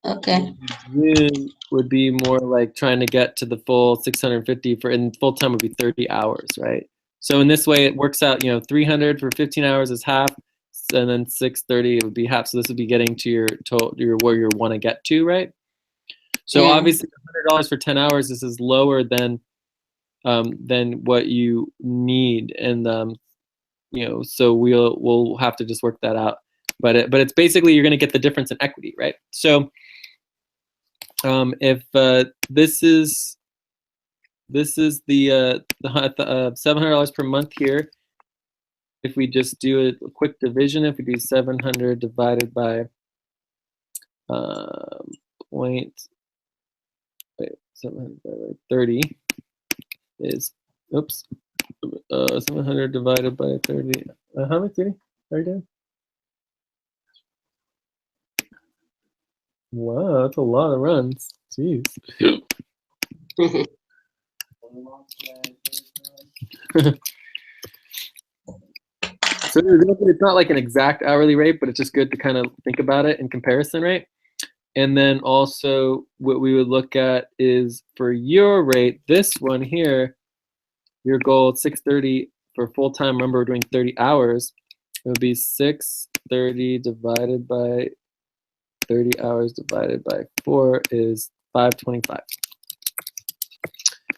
Okay. June would be more like trying to get to the full 650 and full time would be 30 hours, right? So in this way, it works out. 300 for 15 hours is half, and then 630 it would be half. So this would be getting to your total, where you want to get to, right? So obviously, $100 for 10 hours. This is lower than what you need, and so we'll have to just work that out. But it's basically you're going to get the difference in equity, right? So if this is the $700 per month here, if we just do a quick division, if we do 700 divided by 30 is, 700 divided by 30. How much, Judy? 30? Wow, that's a lot of runs. Jeez. So it's not like an exact hourly rate, but it's just good to kind of think about it in comparison, right? And then also what we would look at is for your rate, this one here, your goal 630 for full-time, remember we're doing 30 hours, it would be 630 divided by 30 hours divided by 4 is 525.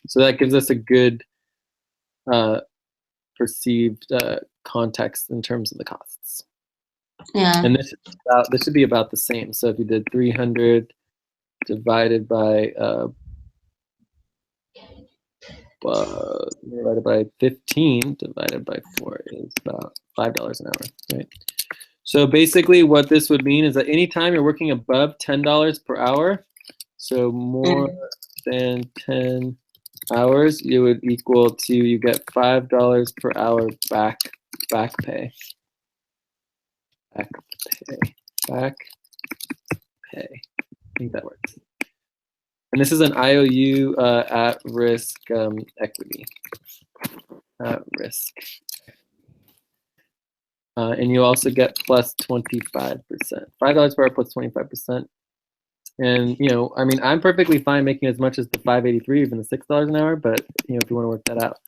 So that gives us a good perceived context in terms of the costs. Yeah. And this should be about the same. So if you did 300 divided by 15 divided by 4 is about $5 an hour, right? So basically what this would mean is that anytime you're working above $10 per hour, so more than 10 hours, you would equal to, you get $5 per hour back pay. Back pay. I think that works. And this is an IOU at risk equity. At risk. And you also get plus 25%. $5 per hour plus 25%. And you know, I mean, I'm perfectly fine making as much as the 583, even the $6 an hour. But you know, if you want to work that out.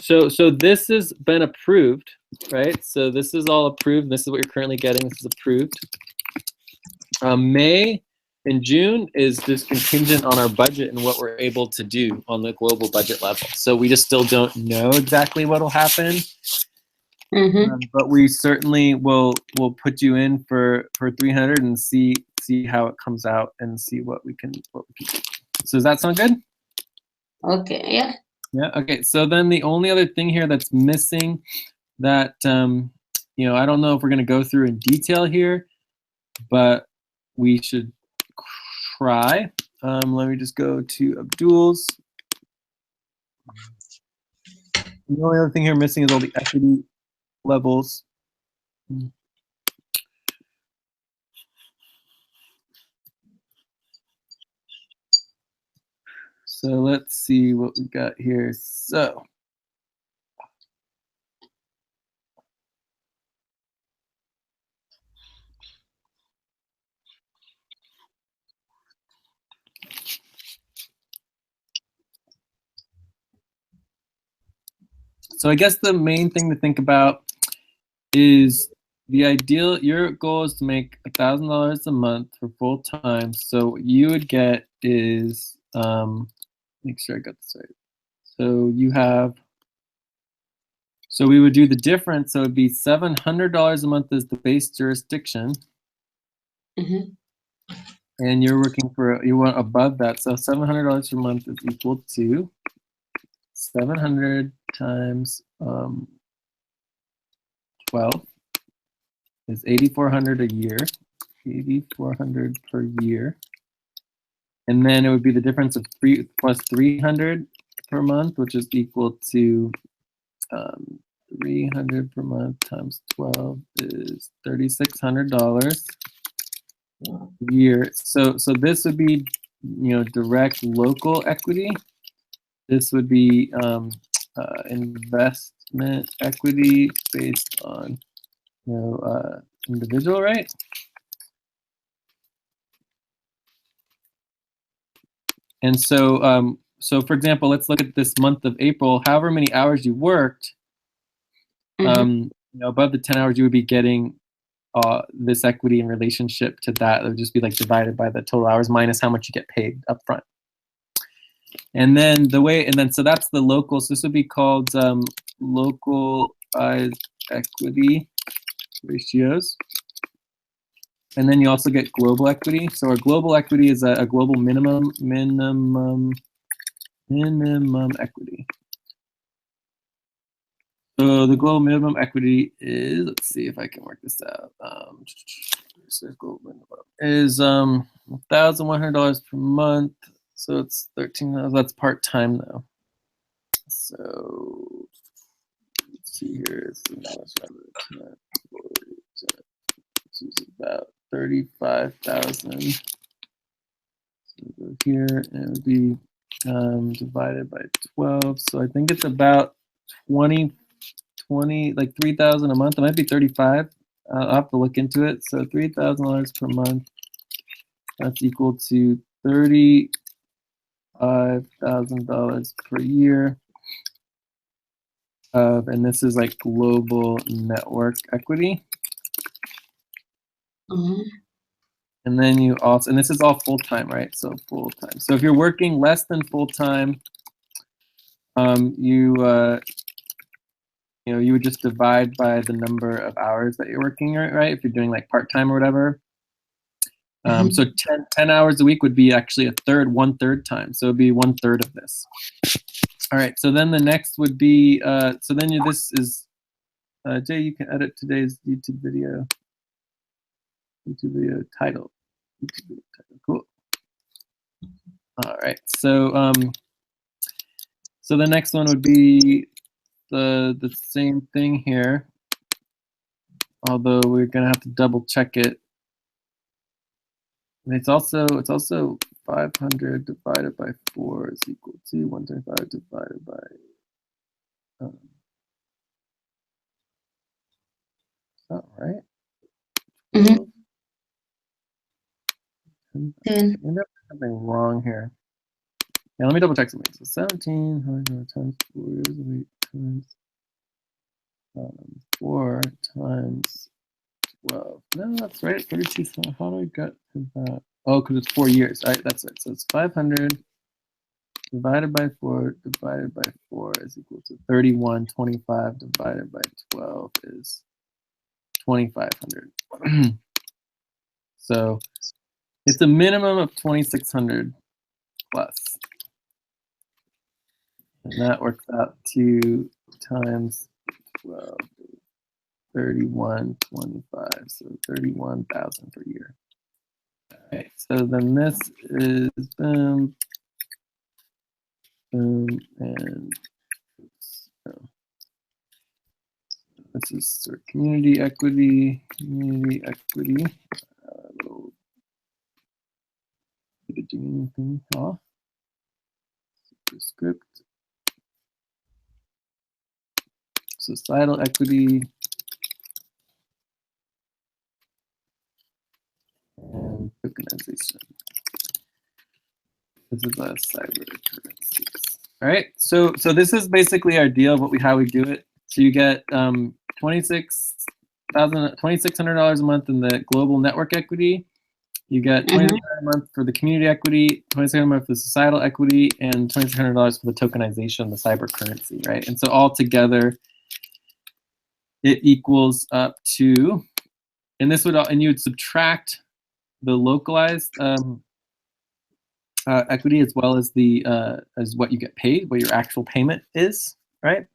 So this has been approved, right? So this is all approved. This is what you're currently getting. This is approved. May and June is just contingent on our budget and what we're able to do on the global budget level. So we just still don't know exactly what will happen. But we certainly will put you in for 300 and see how it comes out and see what we can do. So does that sound good? Okay. Yeah. Yeah. Okay. So then the only other thing here that's missing that you know, I don't know if we're going to go through in detail here, but we should try. Let me just go to Abdul's. The only other thing here missing is all the equity levels. So let's see what we got here. So I guess the main thing to think about is the ideal, your goal is to make $1,000 a month for full time. So what you would get is, make sure I got this right. So you have, so we would do the difference. So it would be $700 a month as the base jurisdiction. And you're working for, you want above that. So $700 per month is equal to 700 times 12 is 8,400 a year, 8,400 per year. And then it would be the difference of 3 plus 300 per month, which is equal to 300 per month times 12 is $3,600 a year. So this would be, you know, direct local equity. This would be investment equity based on, you know, individual, right? And so, so for example, let's look at this month of April. However many hours you worked, you know, above the 10 hours, you would be getting this equity in relationship to that. It would just be like divided by the total hours minus how much you get paid up front. And then so that's the local. So this would be called localized equity ratios. And then you also get global equity. So our global equity is a global minimum equity. So the global minimum equity is, let's see if I can work this out. Is $1,100 per month. So it's 13. That's part time though. So let's see here. This is about 35,000. here it would be divided by 12. So I think it's about 20, like 3,000 a month. It might be 35. I'll have to look into it. So $3,000 per month. That's equal to $35,000 per year. And this is like global network equity. And then you also, and this is all full-time, right? So full-time. So if you're working less than full-time, you would just divide by the number of hours that you're working, right? If you're doing like part-time or whatever. So 10 hours a week would be actually one third time. So it'd be 1/3 of this. All right, so then the next would be, so then this is, Jay, you can edit today's YouTube video title. Cool. All right, so so the next one would be the same thing here, although we're gonna have to double check it. And it's also 500 divided by 4 is equal to 125 divided by is that right? I ended up something wrong here. Yeah, let me double check something. So 1700 times 4 years a week times 4 times 12. No, that's right. 32. So how do I get to that? Oh, because it's 4 years. All right, that's it. So it's 500 divided by 4 divided by 4 is equal to 3125 divided by 12 is 2,500. So it's a minimum of 2,600 plus. And that works out to times 12, 3125, so 31,000 per year. All right, so then this is boom, boom, and this is sort of community equity. Did it do anything off? Script. Societal equity. And tokenization. This is a cyber currencies. All right, so this is basically our deal of how we do it. So you get $2,600 a month in the global network equity. You get $2,600 a month for the community equity, $2,600 a month for the societal equity, and $2,600 for the tokenization, the cyber currency, right? And so all together, it equals up to, and this would, and you would subtract the localized equity as well as the as what you get paid, what your actual payment is, right?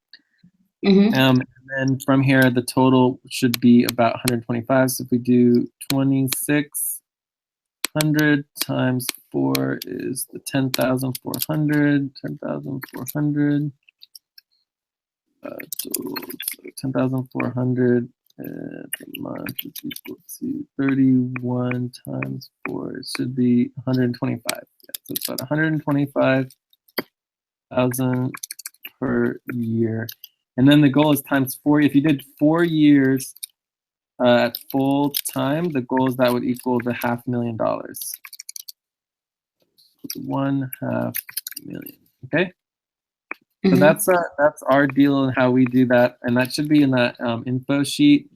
And then from here, the total should be about 125. So if we do 2,600 times 4 is the 10,400. 10,400. Total, so 10,400 per month is equal to 31 times 4. It should be 125. Yeah, so it's about 125,000 per year. And then the goal is times 4. If you did 4 years at full time, the goal is that would equal the $500,000. $1.5 million. Okay. So that's our deal and how we do that, and that should be in that info sheet.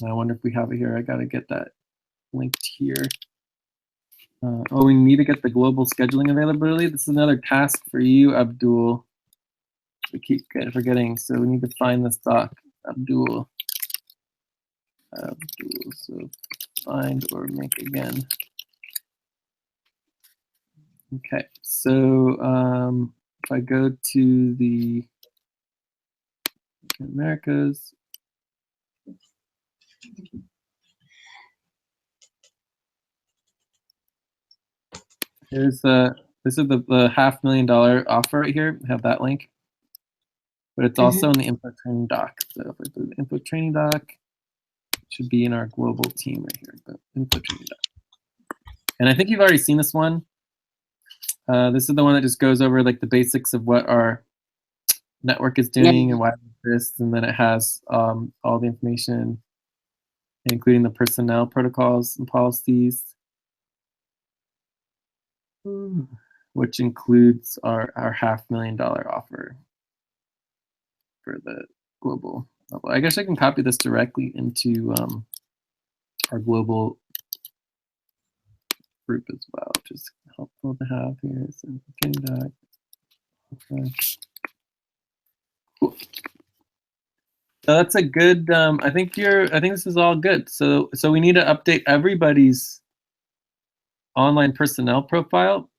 I wonder if we have it here. I gotta get that linked here. Oh, we need to get the global scheduling availability. This is another task for you, Abdul. We keep forgetting, so we need to find this doc, Abdul. So find or make again. Okay, so if I go to the Americas, here's this is the $500,000 offer right here. I have that link, but it's also in the info training doc. So if I do the info training doc, it should be in our global team right here. The info training doc. And I think you've already seen this one. This is the one that just goes over like the basics of what our network is doing and why it exists, and then it has all the information, including the personnel protocols and policies, which includes our $500,000 offer for the global level. I guess I can copy this directly into our global group as well, which is helpful to have here. So getting that. Okay. Cool. So that's a good. I think this is all good. So we need to update everybody's online personnel profile,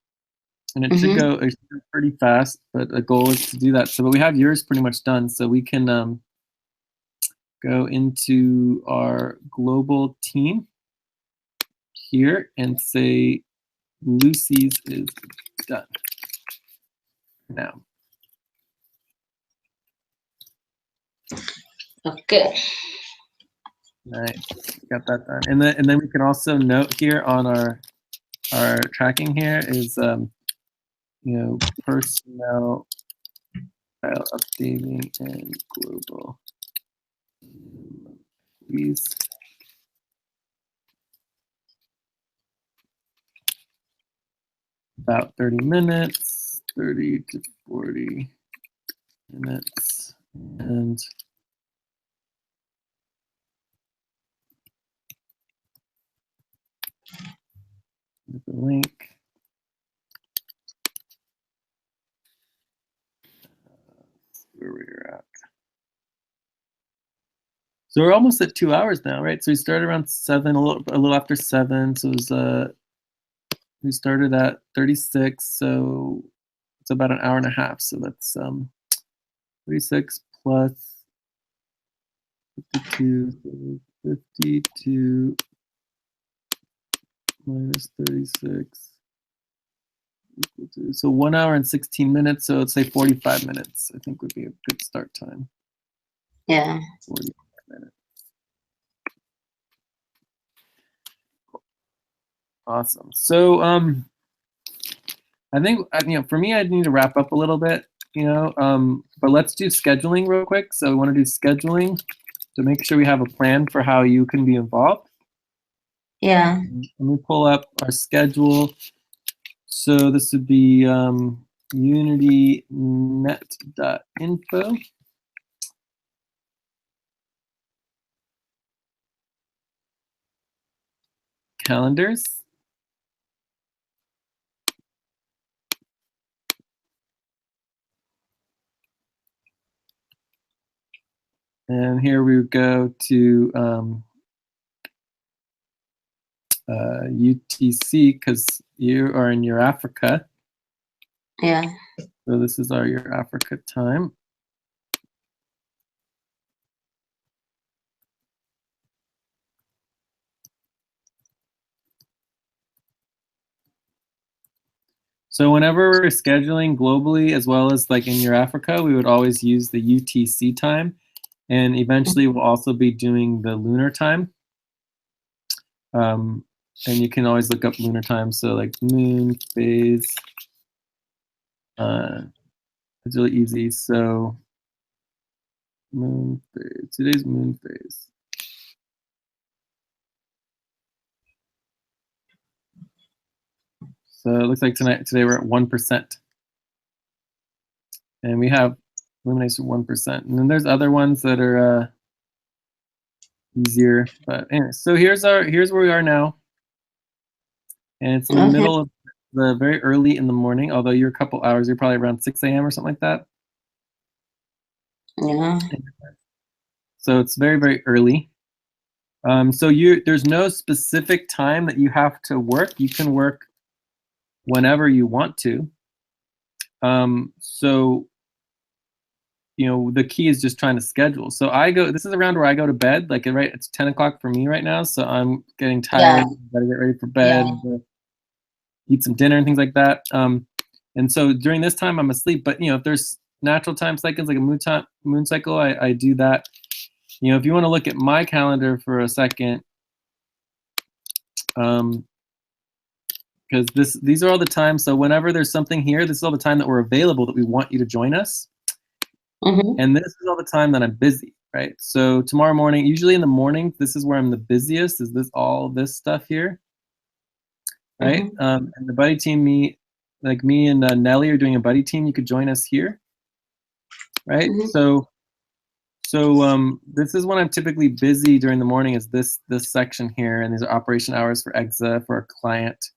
and it should go pretty fast. But the goal is to do that. So, but we have yours pretty much done. So we can go into our global team here and say Lucy's is done now. Okay. Nice, got that done. And then we can also note here on our tracking here is personnel file updating and global. Please. About 30 minutes, 30 to 40 minutes, and the link. Where we're at. So we're almost at 2 hours now, right? So we started around 7, a little after 7. So it was we started at 36, so it's about an hour and a half. So that's 36 plus 52, so 52 minus 36 equal to, so 1 hour and 16 minutes. So let's say 45 minutes, I think would be a good start time. Yeah. 45 minutes. Awesome. So I think for me, I need to wrap up a little bit, but let's do scheduling real quick. So we want to do scheduling to make sure we have a plan for how you can be involved. Yeah. Let me pull up our schedule. So this would be unitynet.info. Calendars. And here we go to UTC because you are in your Africa. Yeah. So this is your Africa time. So whenever we're scheduling globally as well as like in your Africa, we would always use the UTC time. And eventually we'll also be doing the lunar time. And you can always look up lunar time. So like moon phase. It's really easy. So moon phase. Today's moon phase. So it looks like today we're at 1%. And we have illumination 1%. And then there's other ones that are easier. But anyway, so here's where we are now. And it's in the middle of very early in the morning, although you're a couple hours, you're probably around 6 a.m. or something like that. Yeah. So it's very, very early. So there's no specific time that you have to work. You can work whenever you want to. So the key is just trying to schedule. So this is around where I go to bed, like right, it's 10 o'clock for me right now. So I'm getting tired, gotta get ready for bed, eat some dinner and things like that. And so during this time I'm asleep, but if there's natural time cycles like a moon cycle, I do that. If you want to look at my calendar for a second, because these are all the times. So whenever there's something here, this is all the time that we're available that we want you to join us. And this is all the time that I'm busy, right? So tomorrow morning, usually in the morning, this is where I'm the busiest. Is all this stuff here, right? And the buddy team, me and Nelly are doing a buddy team. You could join us here, right? So this is when I'm typically busy during the morning. Is this section here, and these are operation hours for EXA for a client.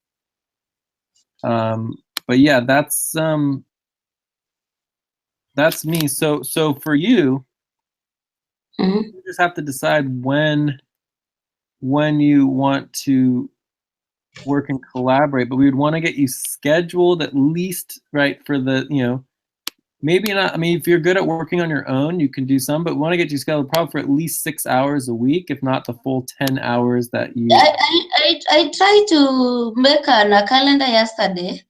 But yeah, that's me. So for you, you just have to decide when you want to work and collaborate. But we would want to get you scheduled at least, right, for the, maybe not. I mean, if you're good at working on your own, you can do some, but we want to get you scheduled probably for at least 6 hours a week, if not the full 10 hours that you. I tried to make a calendar yesterday,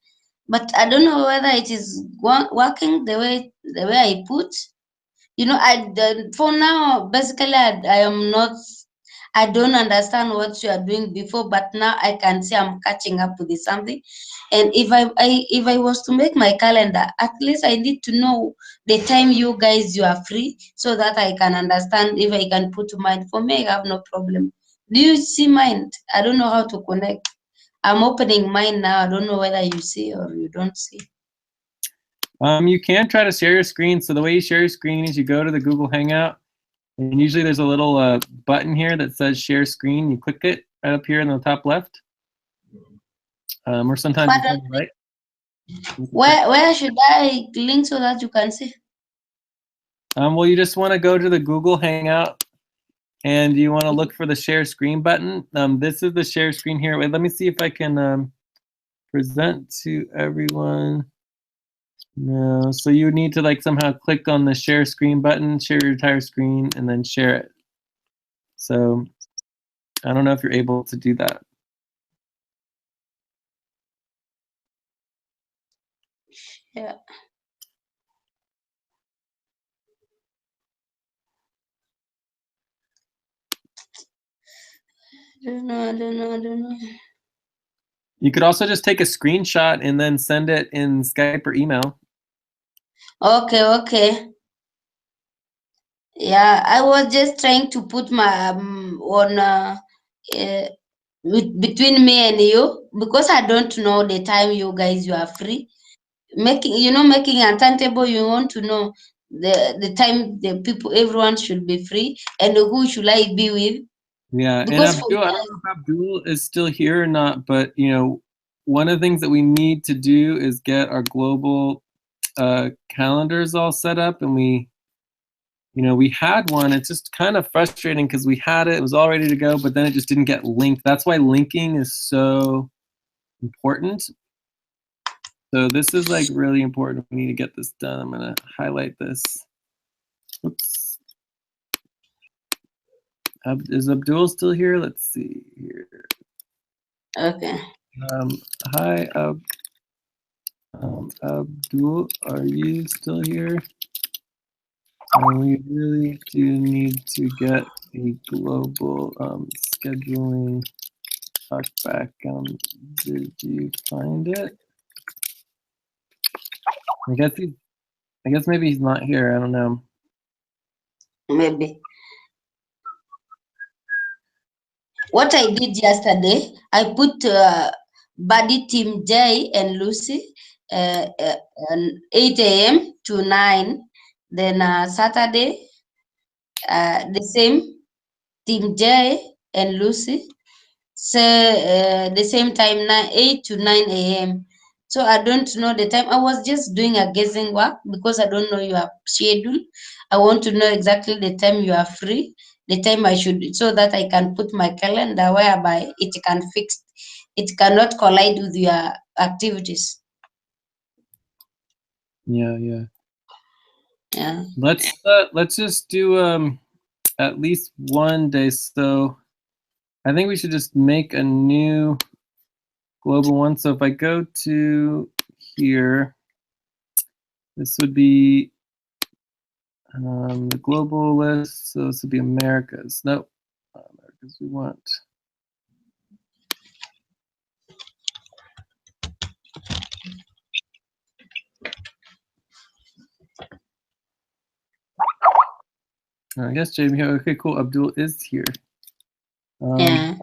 but I don't know whether it is working the way I put. For now, basically, I don't understand what you are doing before, but now I can see I'm catching up with something. And if I was to make my calendar, at least I need to know the time you are free, so that I can understand if I can put mine. For me, I have no problem. Do you see mine? I don't know how to connect. I'm opening mine now. I don't know whether you see or you don't see. You can try to share your screen. So the way you share your screen is you go to the Google Hangout, and usually there's a little button here that says share screen. You click it right up here in the top left. Or sometimes it's on the right. Where should I link so that you can see? Well, you just want to go to the Google Hangout, and you want to look for the share screen button. This is the share screen here. Wait, let me see if I can present to everyone. No, so you need to somehow click on the share screen button, share your entire screen, and then share it. So I don't know if you're able to do that. Yeah. I don't know. You could also just take a screenshot and then send it in Skype or email. Okay. Yeah, I was just trying to put my between me and you, because I don't know the time you are free. Making a timetable, you want to know the time everyone should be free, and who should I be with. Yeah, Because and Abdul, I don't know if Abdul is still here or not, but one of the things that we need to do is get our global calendars all set up, and we had one. It's just kind of frustrating because we had it was all ready to go, but then it just didn't get linked. That's why linking is so important. So this is really important. We need to get this done. I'm gonna highlight this. Oops. Is Abdul still here? Let's see here. okay. Hi, Abdul, are you still here? We really do need to get a global scheduling talk back. Did you find it? I guess maybe he's not here. I don't know. Maybe. What I did yesterday, I put Buddy Team J and Lucy 8 a.m. to 9. Then Saturday, the same Team J and Lucy. So the same time, 8 to 9 a.m. So I don't know the time. I was just doing a guessing work because I don't know your schedule. I want to know exactly the time you are free, the time I should, so that I can put my calendar whereby it cannot collide with your activities. Yeah. Yeah. Let's just do at least one day. So I think we should just make a new global one. So if I go to here, this would be the global list. So this would be Americas. Nope, not Americas we want. Yes, Jamie. Okay, cool. Abdul is here. Yeah.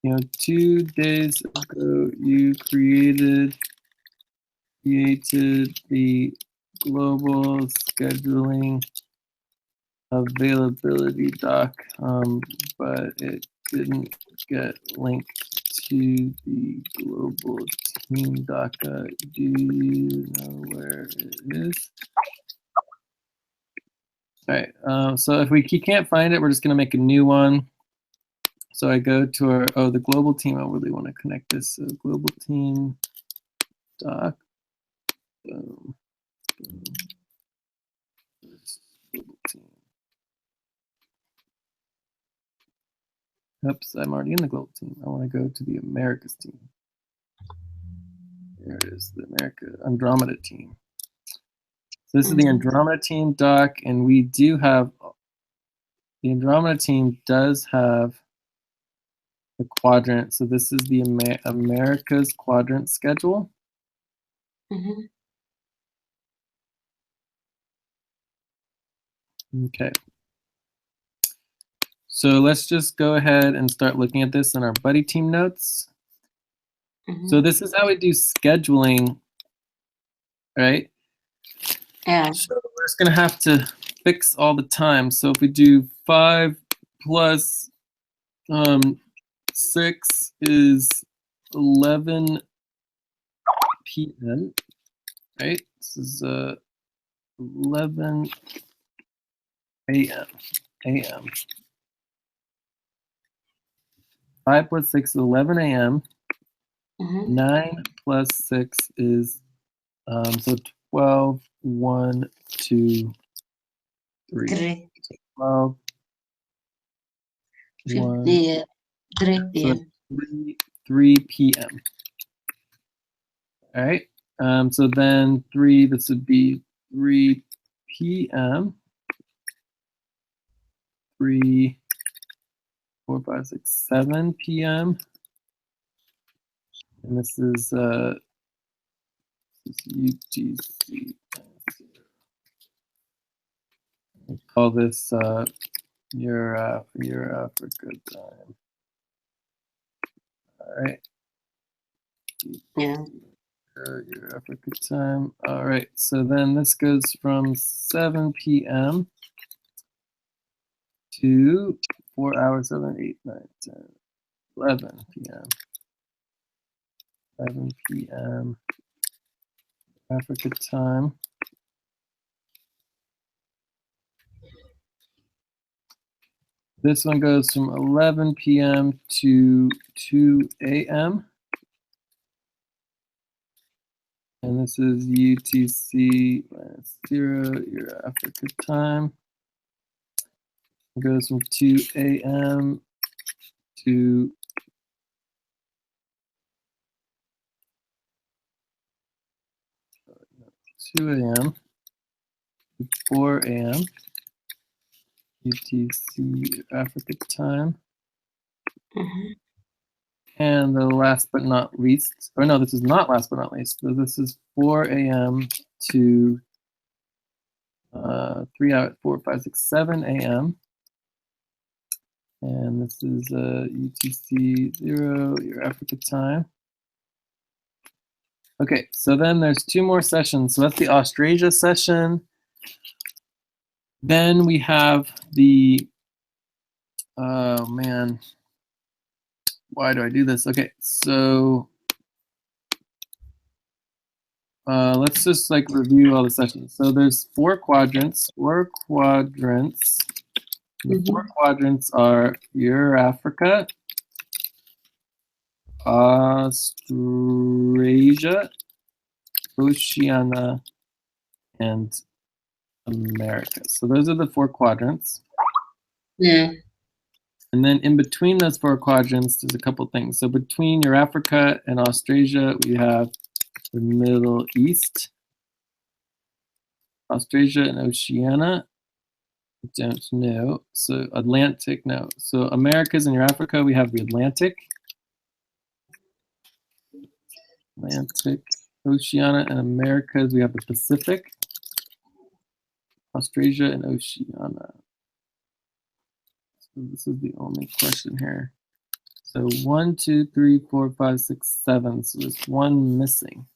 2 days ago, you created the global scheduling availability doc, but it didn't get linked to the global team doc. Do you know where it is? All right, so if we can't find it, we're just gonna make a new one. So I go to our, the global team. I really want to connect this. So global team doc. Boom, boom. Global team. Oops, I'm already in the global team. I want to go to the Americas team. There it is, the Andromeda team. So this is the Andromeda team doc, and we do have, the Andromeda team does have the quadrant. So this is the Americas quadrant schedule. Okay. So let's just go ahead and start looking at this in our buddy team notes. So this is how we do scheduling, right? Yeah. So we're just gonna have to fix all the time. So if we do 5 plus 6 is 11 p.m. Right? This is 11 a.m. 5 plus 6 is 11 a.m. 9 plus 6 is so 12, 1, 2, 3. 12, 1, 3 p.m. So 3 p.m. All right. So then 3, this would be 3 p.m. 3, 4, 5, 6, 7 p.m. And this is UTC. We call this your Africa time. All right. Yeah. Your Africa time. All right. So then this goes from 7 p.m. to 4 hours, 7, 8, 9, 10, 11 p.m. 11 p.m. Africa time. This one goes from 11 p.m. to 2 a.m. And this is UTC -0, your Africa time. It goes from 2 a.m. to 2 a.m. to 4 a.m. UTC Africa time. And the last but not least, or no, this is not last but not least. So this is 4 a.m. to 3 hours, 4, 5, 6, 7 a.m. And this is UTC 0, your Africa time. Okay, so then there's 2 more sessions. So that's the Australia session. Then we have the, oh man, why do I do this? Okay, so let's just like review all the sessions. So there's 4 quadrants. The 4 quadrants are Africa, Australia, Oceania, and America. So those are the 4 quadrants. Yeah. And then in between those 4 quadrants, there's a couple things. So between your Africa and Australia, we have the Middle East, Australia and Oceania. Don't know. So Atlantic, no. So Americas and your Africa, we have the Atlantic. Oceania and Americas, we have the Pacific. Australia and Oceania. So this is the only question here. So 1, 2, 3, 4, 5, 6, 7. So there's one missing.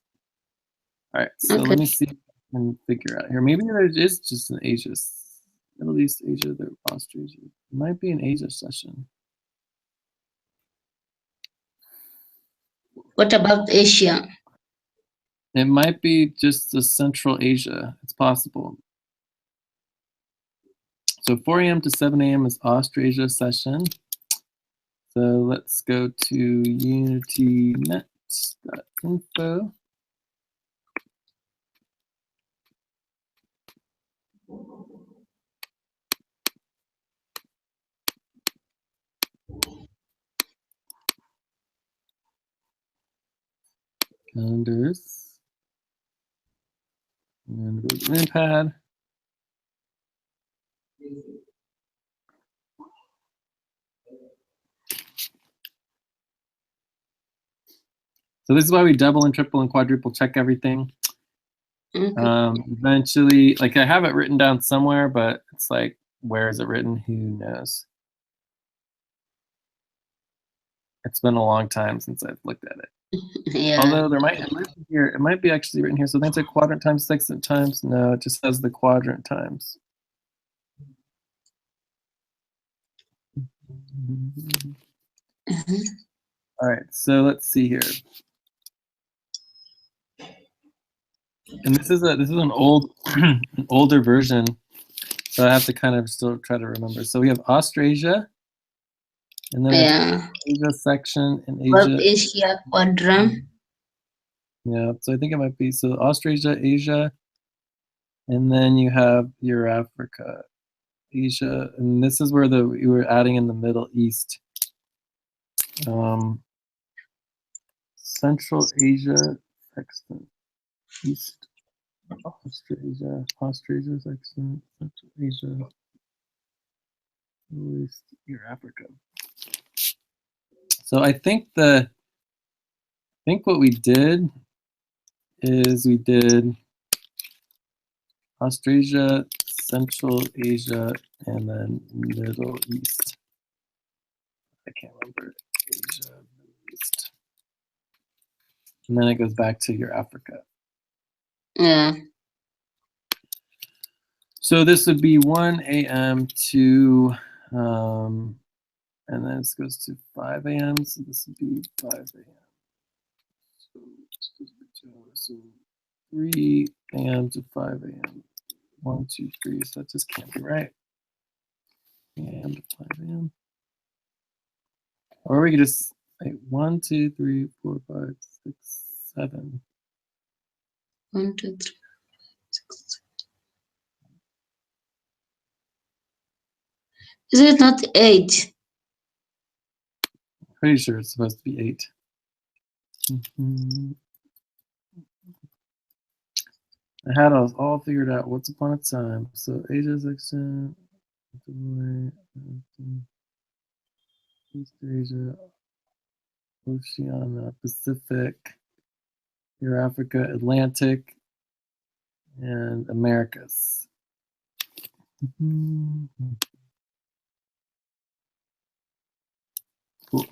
All right, so let me see if I can figure out here. Maybe there is just an Asia, Middle East, Asia, there, Australia. It might be an Asia session. What about Asia? It might be just the Central Asia. It's possible. So 4 a.m. to 7 a.m. is Australasia session. So let's go to unitynet.info. Calendars. And go to Moonpad. So this is why we double and triple and quadruple check everything. Okay. Eventually, like I have it written down somewhere, but it's like, where is it written? Who knows? It's been a long time since I've looked at it. Yeah. Although there might it might be actually written here. So that's a quadrant times 6 times. No, it just says the quadrant times. All right, so let's see here. And this is an old an older version, so I have to kind of still try to remember. So we have Australasia, and then we have Asia section and Asia. Asia quadrant. Yeah, so I think it might be so Australasia, Asia, and then you have your Africa, Asia, and this is where you were adding in the Middle East. Central Asia section, East Australasia section, Central Asia, Middle East, your Africa. So I think what we did is we did Australasia, Central Asia, and then Middle East. I can't remember. Asia, Middle East. And then it goes back to your Africa. Yeah. So this would be 1 a.m. to, and then it goes to 5 a.m. So this would be 5 a.m. So 3 a.m. to 5 a.m. 1, 2, 3. So that just can't be right. 3 a.m. to 5 a.m. Or we could just like 1, 2, 3, 4, 5, 6, 7. 1, 2, 3, 6. Is it not 8? Pretty sure it's supposed to be 8. I had us all figured out once upon a time. So Asia section, East Asia, Oceania, Pacific, your Africa, Atlantic, and Americas. Cool.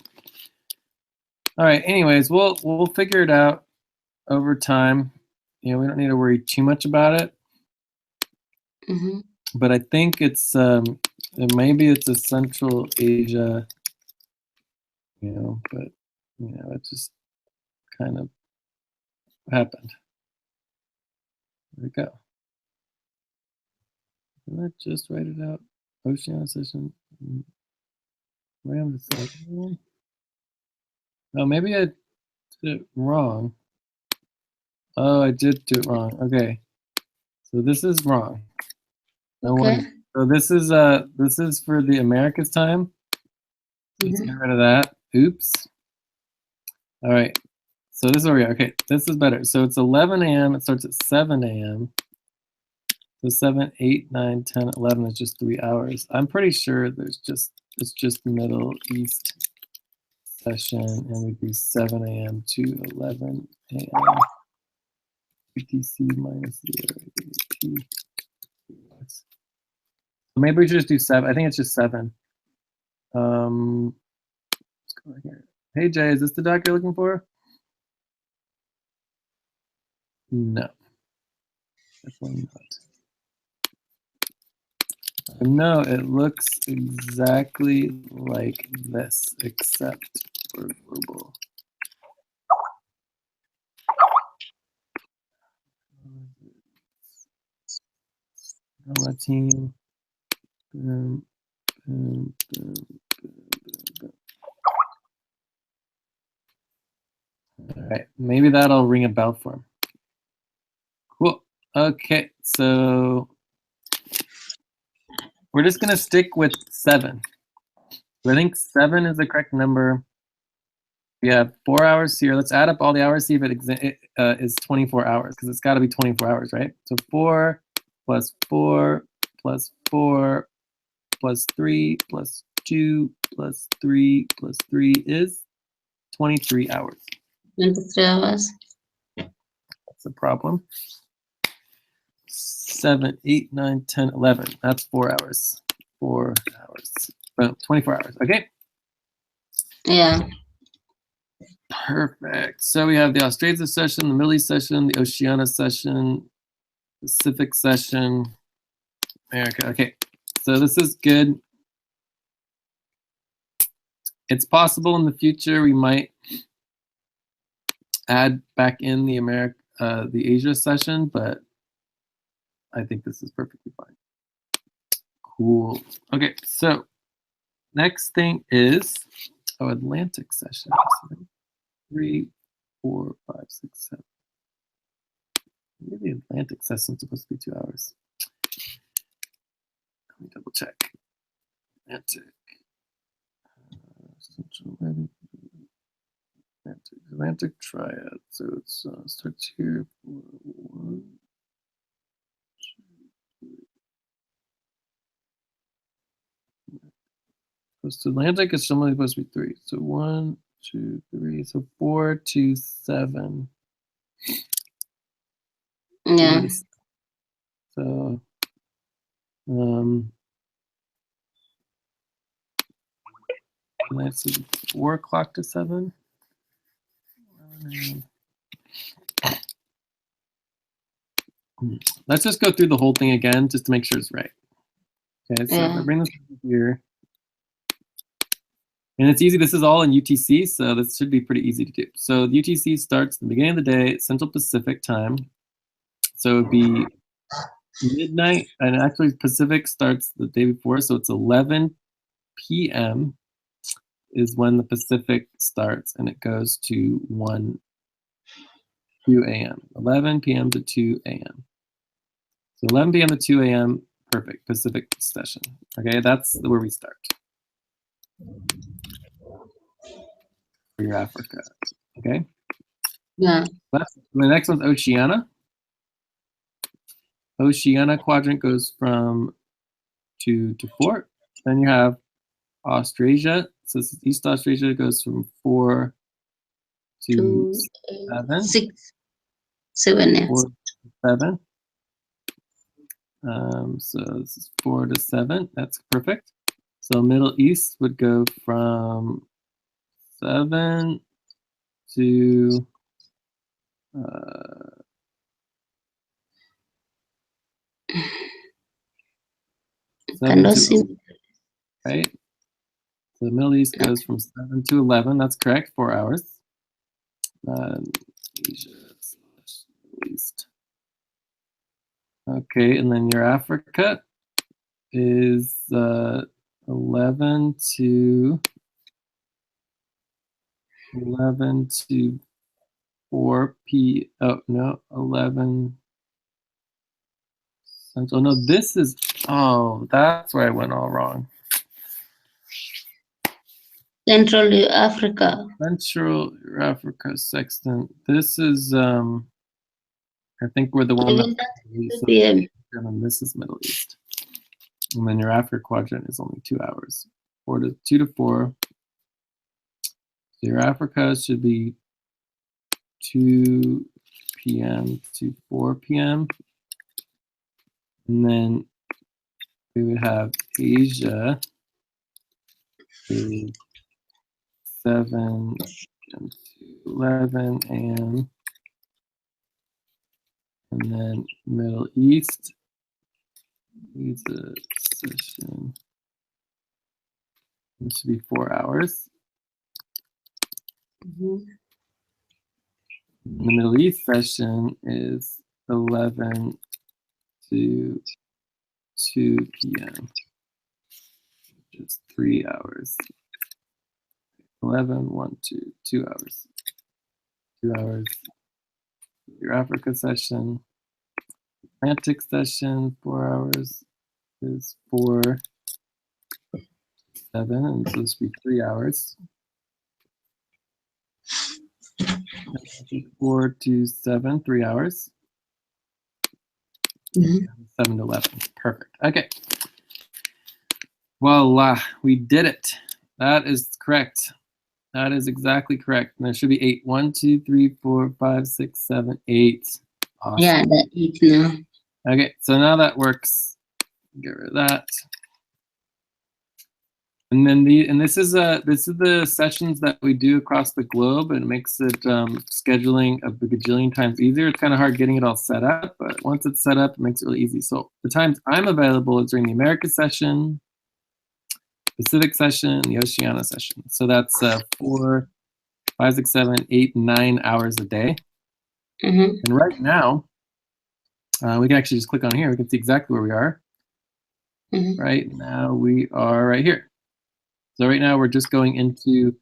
All right. Anyways, we'll figure it out over time. You know, we don't need to worry too much about it. But I think it's maybe it's a Central Asia. You know, but you know, it just kind of happened. There we go. Did I just write it out? Oceania session. Ram the second one. Oh, maybe I did it wrong. Oh, I did do it wrong. Okay. So this is wrong. No wonder. So this is for the Americas time. Let's get rid of that. Oops. All right. So this is where we are. Okay, this is better. So it's 11 a.m. It starts at 7 a.m. So 7, 8, 9, 10, 11 is just 3 hours. I'm pretty sure it's just Middle East session, and we do 7 a.m. to 11 a.m. UTC minus 0. Maybe we should just do 7. I think it's just 7. Let's go here. Hey Jay, is this the doc you're looking for? No, definitely not. No, it looks exactly like this, except for global. Gamma team. Boom, boom, boom, boom. All right, maybe that'll ring a bell for him. Cool. Okay, so we're just gonna stick with 7. I think 7 is the correct number. We have 4 hours here. Let's add up all the hours, see if it is 24 hours, because it's got to be 24 hours, right? So 4 plus 4 plus 4 plus 3 plus 2 plus 3 plus 3 is 23 hours. 23 hours. That's a problem. 7, 8, 9, 10, 11. That's 4 hours. 4 hours. Boom, 24 hours. Okay. Yeah. Perfect. So we have the Australia session, the Middle East session, the Oceania session, Pacific session, America. Okay. So this is good. It's possible in the future we might add back in the Asia session, but I think this is perfectly fine. Cool. Okay, so next thing is Atlantic session. 3, 4, 5, 6, 7. Maybe the Atlantic session is supposed to be 2 hours. Let me double check. Atlantic. Atlantic triad. So it starts here. 1, 2, 3. So Atlantic is normally supposed to be 3. So 1, 2, 3. So 4 to 7. Yeah. So that's 4 o'clock to 7. Let's just go through the whole thing again just to make sure it's right. Okay, so if I bring this here, and it's easy. This is all in UTC, so this should be pretty easy to do. So the UTC starts at the beginning of the day, Central Pacific time. So it'd be midnight, and actually Pacific starts the day before, so it's 11 p.m. is when the Pacific starts, and it goes to 2 a.m. 11 p.m. to 2 a.m. So 11 p.m. to 2 a.m. Perfect Pacific session. Okay, that's where we start. For your Africa. Okay. Yeah. The next one's Oceania. Oceania quadrant goes from 2 to 4. Then you have Australia. So this is East Australia goes from 4 to 7. 6, 7. Yes. 4 to 7. So this is 4 to 7. That's perfect. So Middle East would go from 7 to 7 to 8, right? So the Middle East goes from 7 to 11. That's correct. 4 hours. Asia, Middle East. Okay, and then your Africa is 11 to 4 p. Oh no, 11 Central. No, this is. Oh, that's where I went all wrong. Central Africa. Central Africa sextant. This is I think we're the one that's PM. and this is Middle East. And then your Africa quadrant is only 2 hours. 2 to 4. So your Africa should be 2 p.m. to 4 p.m. And then we would have Asia is 7 to 11 a.m. And then Middle East is a session. This should be 4 hours. Mhm. The Middle East session is 11 to 2 p.m. Just 3 hours. 11, 1, 2, 2 hours. 2 hours. Your Africa session. Atlantic session, 4 hours is 4, 7, and so this would be 3 hours. 4 to 7, 3 hours. Mhm. 7 to 11. Perfect. Okay. Voila, we did it. That is correct. That is exactly correct. And there should be 8. 1, 2, 3, 4, 5, 6, 7, 8. Awesome. Yeah, that it now. Okay, so now that works. Get rid of that. And then this is the sessions that we do across the globe, and it makes it scheduling a bajillion times easier. It's kind of hard getting it all set up, but once it's set up, it makes it really easy. So the times I'm available is during the America session, Pacific session, the Oceania session. So that's 4, 5, 6, 7, 8, 9 hours a day. Mhm. And right now, we can actually just click on here. We can see exactly where we are. Mhm. Right now, we are right here. So right now, we're just going into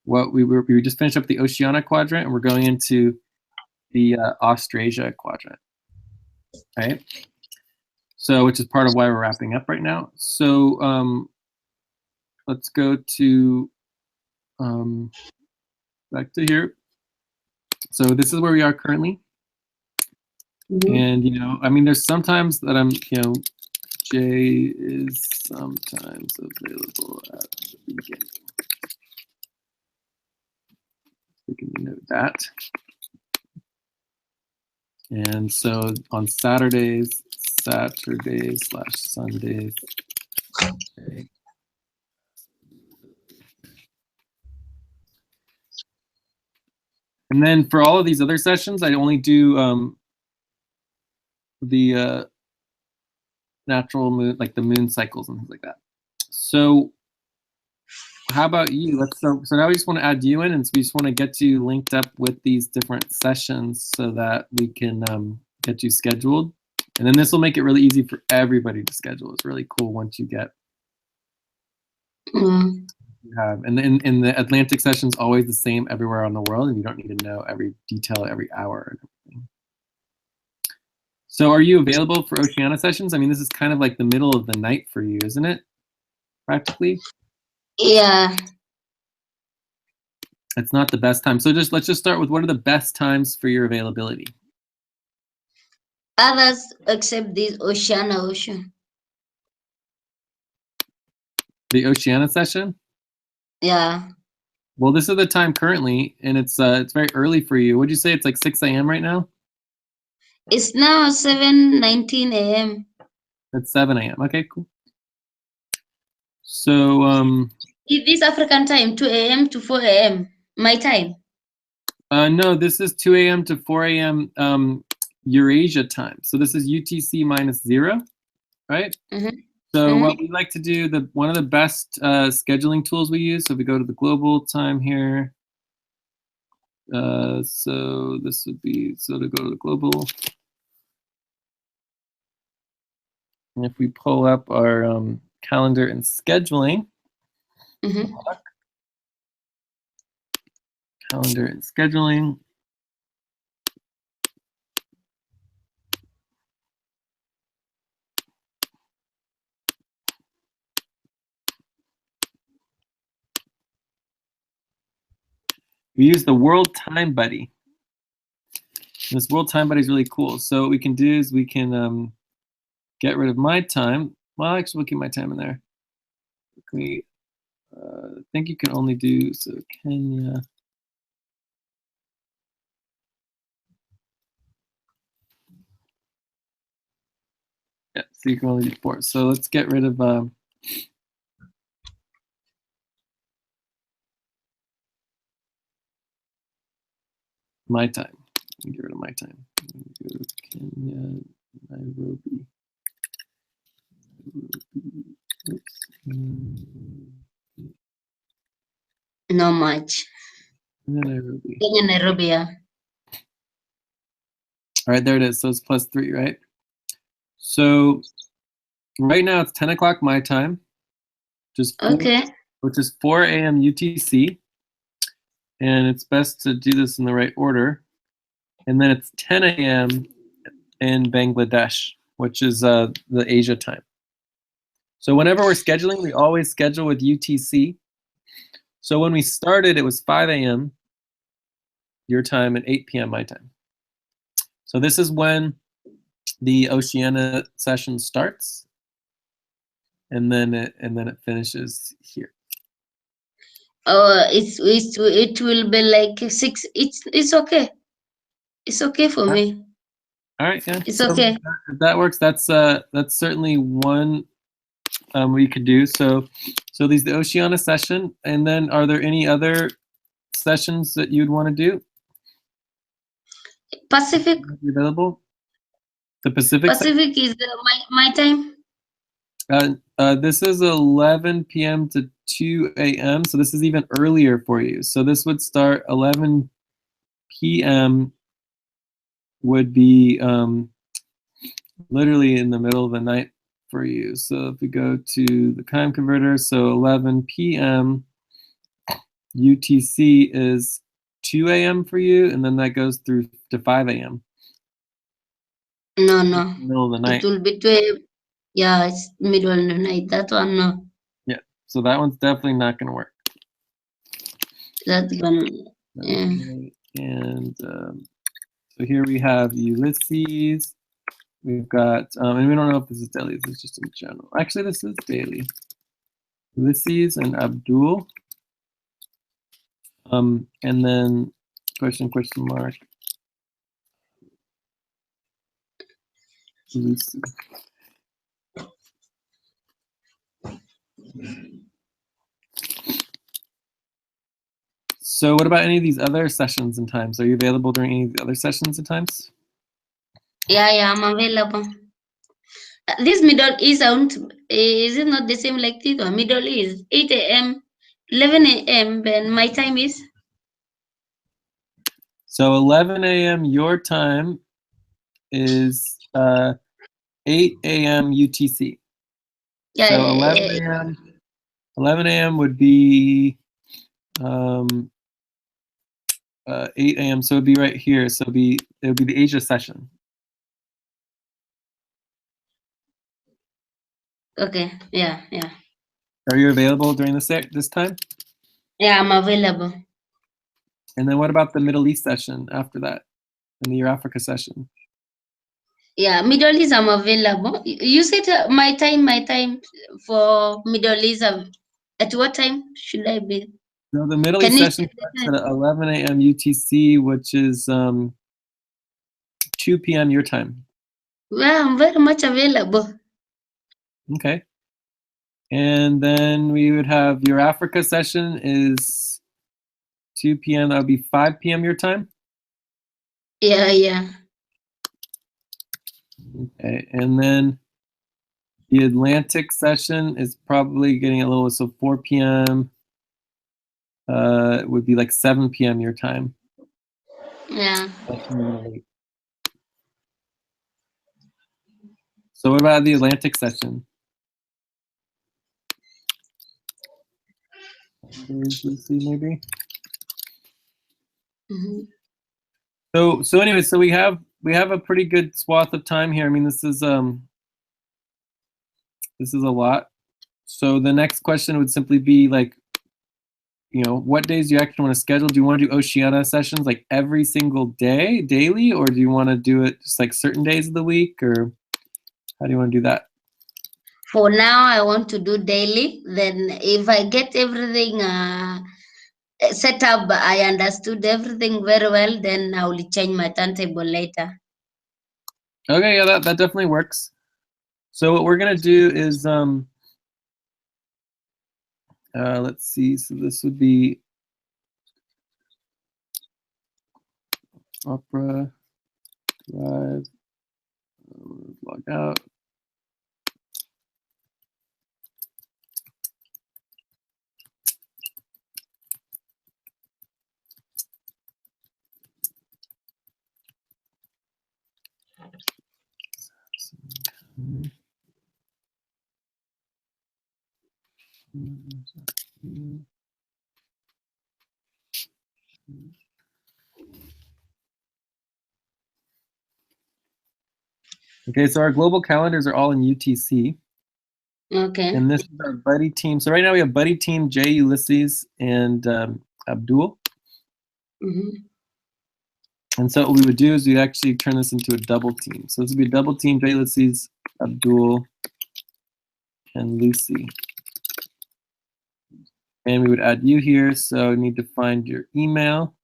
what we just finished up the Oceania quadrant, and we're going into the Australasia quadrant. Right. So, which is part of why we're wrapping up right now. So, let's go to back to here. So this is where we are currently. Mhm. And, you know, I mean, there's sometimes that I'm, you know, Jay is sometimes available at the beginning. We can note that. And so on Saturdays / Sundays. Okay. And then for all of these other sessions, I only do the natural moon, like the moon cycles and things like that. So how about you? So now we just want to add you in, and so we just want to get you linked up with these different sessions so that we can get you scheduled. And then this will make it really easy for everybody to schedule. It's really cool once you get Mhm. you have. And then in the Atlantic session is always the same everywhere on the world, and you don't need to know every detail every hour and everything. So are you available for Oceania sessions? I mean, this is kind of like the middle of the night for you, isn't it? Practically. Yeah. It's not the best time. So let's just start with what are the best times for your availability? Others except this ocean. The Oceania session? Yeah. Well, this is the time currently, and it's very early for you. Would you say it's like 6 a.m. right now? It's now 7:19 a.m. It's 7 a.m. Okay, cool. So Is this African time, 2 a.m. to 4 a.m. my time? no, this is 2 a.m. to 4 a.m. Eurasia time. So this is UTC -0, right? Mm-hmm. So what we like to do, one of the best scheduling tools we use, so if we go to the global time here, so this would be, so to go to the global, and if we pull up our calendar and scheduling, Mm-hmm. calendar and scheduling, we use the World Time Buddy. This World Time Buddy is really cool. So what we can do is we can get rid of my time. Well, actually, we'll keep my time in there. Can we, I think you can only do, so Kenya. Yeah, so you can only do 4. So let's get rid of my time. Get rid of my time. Go to Kenya, Nairobi. Oops. No much. And then Nairobi. Kenya, Nairobi, yeah. All right, there it is. So it's +3, right? So right now it's 10 o'clock my time, Okay. which is 4 a.m. UTC. And it's best to do this in the right order. And then it's 10 a.m. in Bangladesh, which is the Asia time. So whenever we're scheduling, we always schedule with UTC. So when we started, it was 5 a.m. your time and 8 p.m. my time. So this is when the Oceania session starts, and then it finishes here. It will be like 6. It's okay. It's okay for me. All right, yeah. It's So okay. if that works. That's certainly one we could do. So these the Oceania session, and then are there any other sessions that you'd want to do? Pacific. Available? The Pacific. Pacific is my time. This is 11 p.m. to 2 a.m. So this is even earlier for you. So this would start 11 p.m. would be literally in the middle of the night for you. So if we go to the time converter, so 11 p.m. UTC is 2 a.m. for you, and then that goes through to 5 a.m. No, no. Middle of the night. It will be 12. Yeah, it's middle of the night. That one, no. Yeah, so that one's definitely not going to work. That's gonna. Yeah. And so here we have Ulysses. We've got, and we don't know if this is daily, this is just in general. Actually, this is daily. Ulysses and Abdul. And then question mark. Ulysses. So what about any of these other sessions and times? Are you available during any of the other sessions and times? Yeah, I'm available. This Middle East sound, is it not the same like this one? Middle East, 8 a.m., 11 a.m., and my time is? So 11 a.m. your time is 8 a.m. UTC. Yeah, So 11 a.m. would be 8 a.m. So it'd be right here. So it would be the Asia session. Okay, yeah. Are you available during this time? Yeah, I'm available. And then what about the Middle East session after that, and the Euro Africa session? Yeah, Middle East, I'm available. You said my time for Middle East. At what time should I be? No, the Middle Can East you session check the starts time? at 11 a.m. UTC, which is 2 p.m. your time. Well, I'm very much available. Okay. And then we would have your Africa session is 2 p.m. That would be 5 p.m. your time. Yeah. Okay. And then the Atlantic session is probably getting a little, so 4 p.m. It would be like 7 p.m. your time. Yeah. So what about the Atlantic session? Let's see, maybe. Mhm. So anyway, so we have a pretty good swath of time here. I mean, this is a lot. So the next question would simply be like, what days do you actually want to schedule? Do you want to do Oceania sessions like every single day, daily, or do you want to do it just like certain days of the week, or how do you want to do that? For now, I want to do daily. Then, if I get everything set up, I understood everything very well, then I will change my timetable later. Okay, yeah, that definitely works. So what we're gonna do is let's see. So this would be Opera, Drive, log out. Okay, so our global calendars are all in UTC. Okay. And this is our buddy team. So right now we have buddy team, Jay, Ulysses, and Abdul. And so what we would do is we'd actually turn this into a double team. So this would be a double team, Jay, Ulysses, Abdul, and Lucy. And we would add you here. So we need to find your email.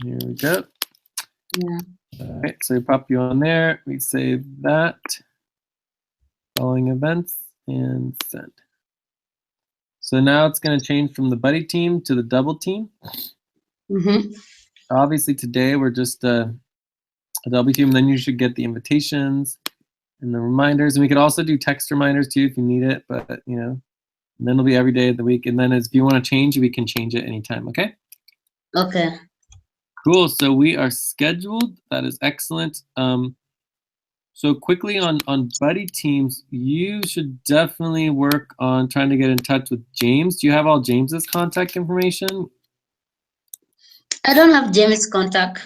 Here we go. Yeah. All right, so we pop you on there. We save that. Following events and send. So now it's going to change from the buddy team to the double team. Obviously today we're just a double team, and then you should get the invitations and the reminders. And we could also do text reminders too if you need it, but you know, and then it'll be every day of the week. And then if you want to change it, we can change it anytime, okay? Okay. Cool, so we are scheduled. That is excellent. So quickly on buddy teams, you should definitely work on trying to get in touch with James. Do you have all James's contact information? I don't have James' contact.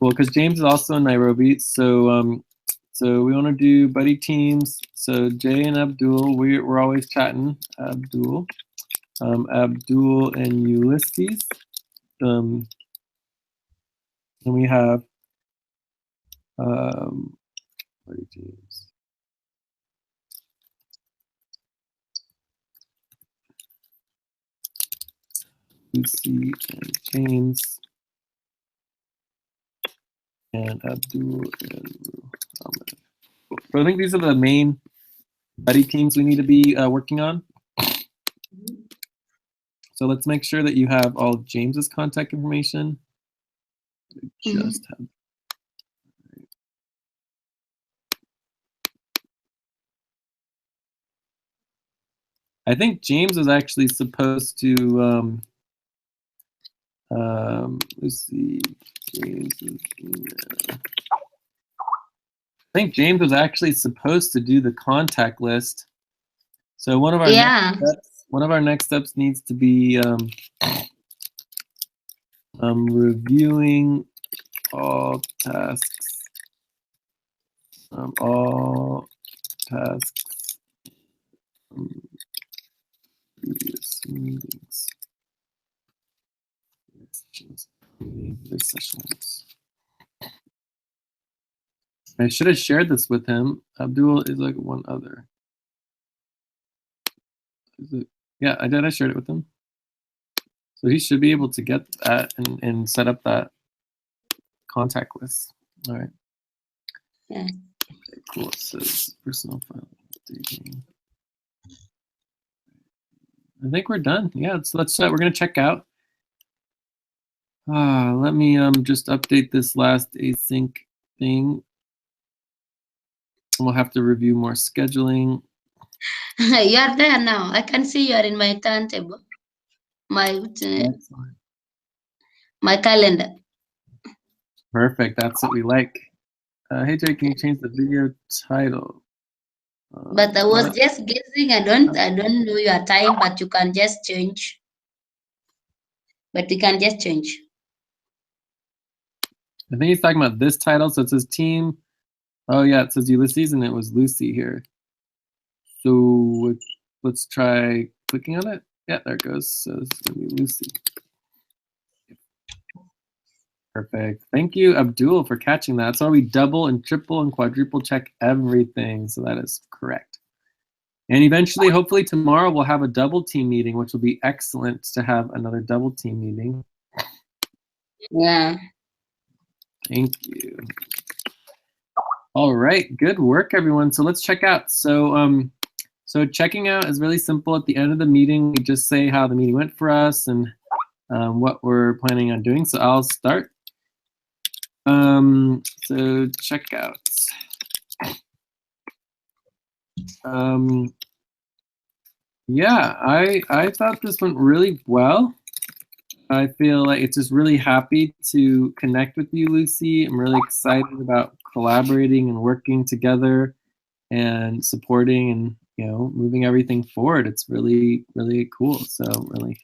Well, because James is also in Nairobi, so so we want to do buddy teams. So Jay and Abdul, we're always chatting. Abdul, Abdul and Ulysses, and we have buddy teams. Lucy and James and Abdul and Muhammad. So I think these are the main buddy teams we need to be working on. So let's make sure that you have all of James's contact information. Just have. I think James was actually supposed to. Let's see. James's email. I think James was actually supposed to do the contact list. So one of our next steps needs to be reviewing all tasks. All tasks from previous meetings. Sessions. I should have shared this with him. Abdul is like one other. Is it? Yeah, I did. I shared it with him. So he should be able to get that and set up that contact list. All right. Yeah. Okay, cool. It says personal file updating. I think we're done. Yeah, let's we're gonna check out. Let me just update this last async thing. We'll have to review more scheduling. You are there now. I can see you are in my timetable. My calendar. Perfect. That's what we like. Hey Jay, can you change the video title? But I was just guessing. I don't know your time, but you can just change. But we can just change. I think he's talking about this title. So it says team. Oh yeah, it says Ulysses and it was Lucy here. So let's try clicking on it. Yeah, there it goes. So this is gonna be Lucy. Perfect. Thank you, Abdul, for catching that. So we double and triple and quadruple check everything. So that is correct. And eventually, hopefully tomorrow, we'll have a double team meeting, which will be excellent to have another double team meeting. Yeah. Thank you. All right, good work, everyone. So let's check out. So so checking out is really simple. At the end of the meeting, we just say how the meeting went for us and what we're planning on doing. So I'll start. So checkouts. Yeah, I thought this went really well. I feel like it's just really happy to connect with you, Lucy. I'm really excited about collaborating and working together and supporting and moving everything forward. It's really, really cool. So really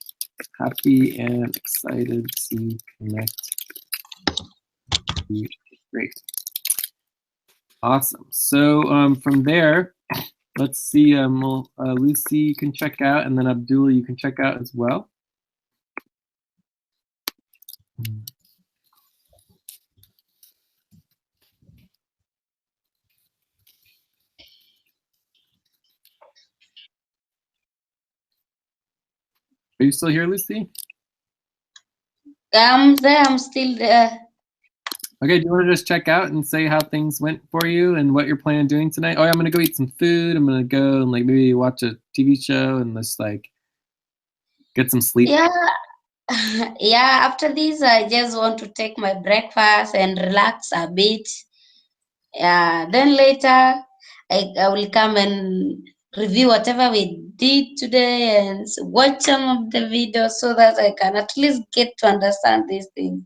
happy and excited to connect. Great. Awesome. So from there, let's see. Lucy, you can check out, and then Abdul, you can check out as well. Are you still here, Lucy? I'm there. I'm still there. Okay, do you want to just check out and say how things went for you and what you're planning on doing tonight? Oh, yeah, I'm gonna go eat some food. I'm gonna go and maybe watch a TV show and just get some sleep. Yeah. Yeah. After this, I just want to take my breakfast and relax a bit. Yeah. Then later, I will come and review whatever we did today and watch some of the videos so that I can at least get to understand these things.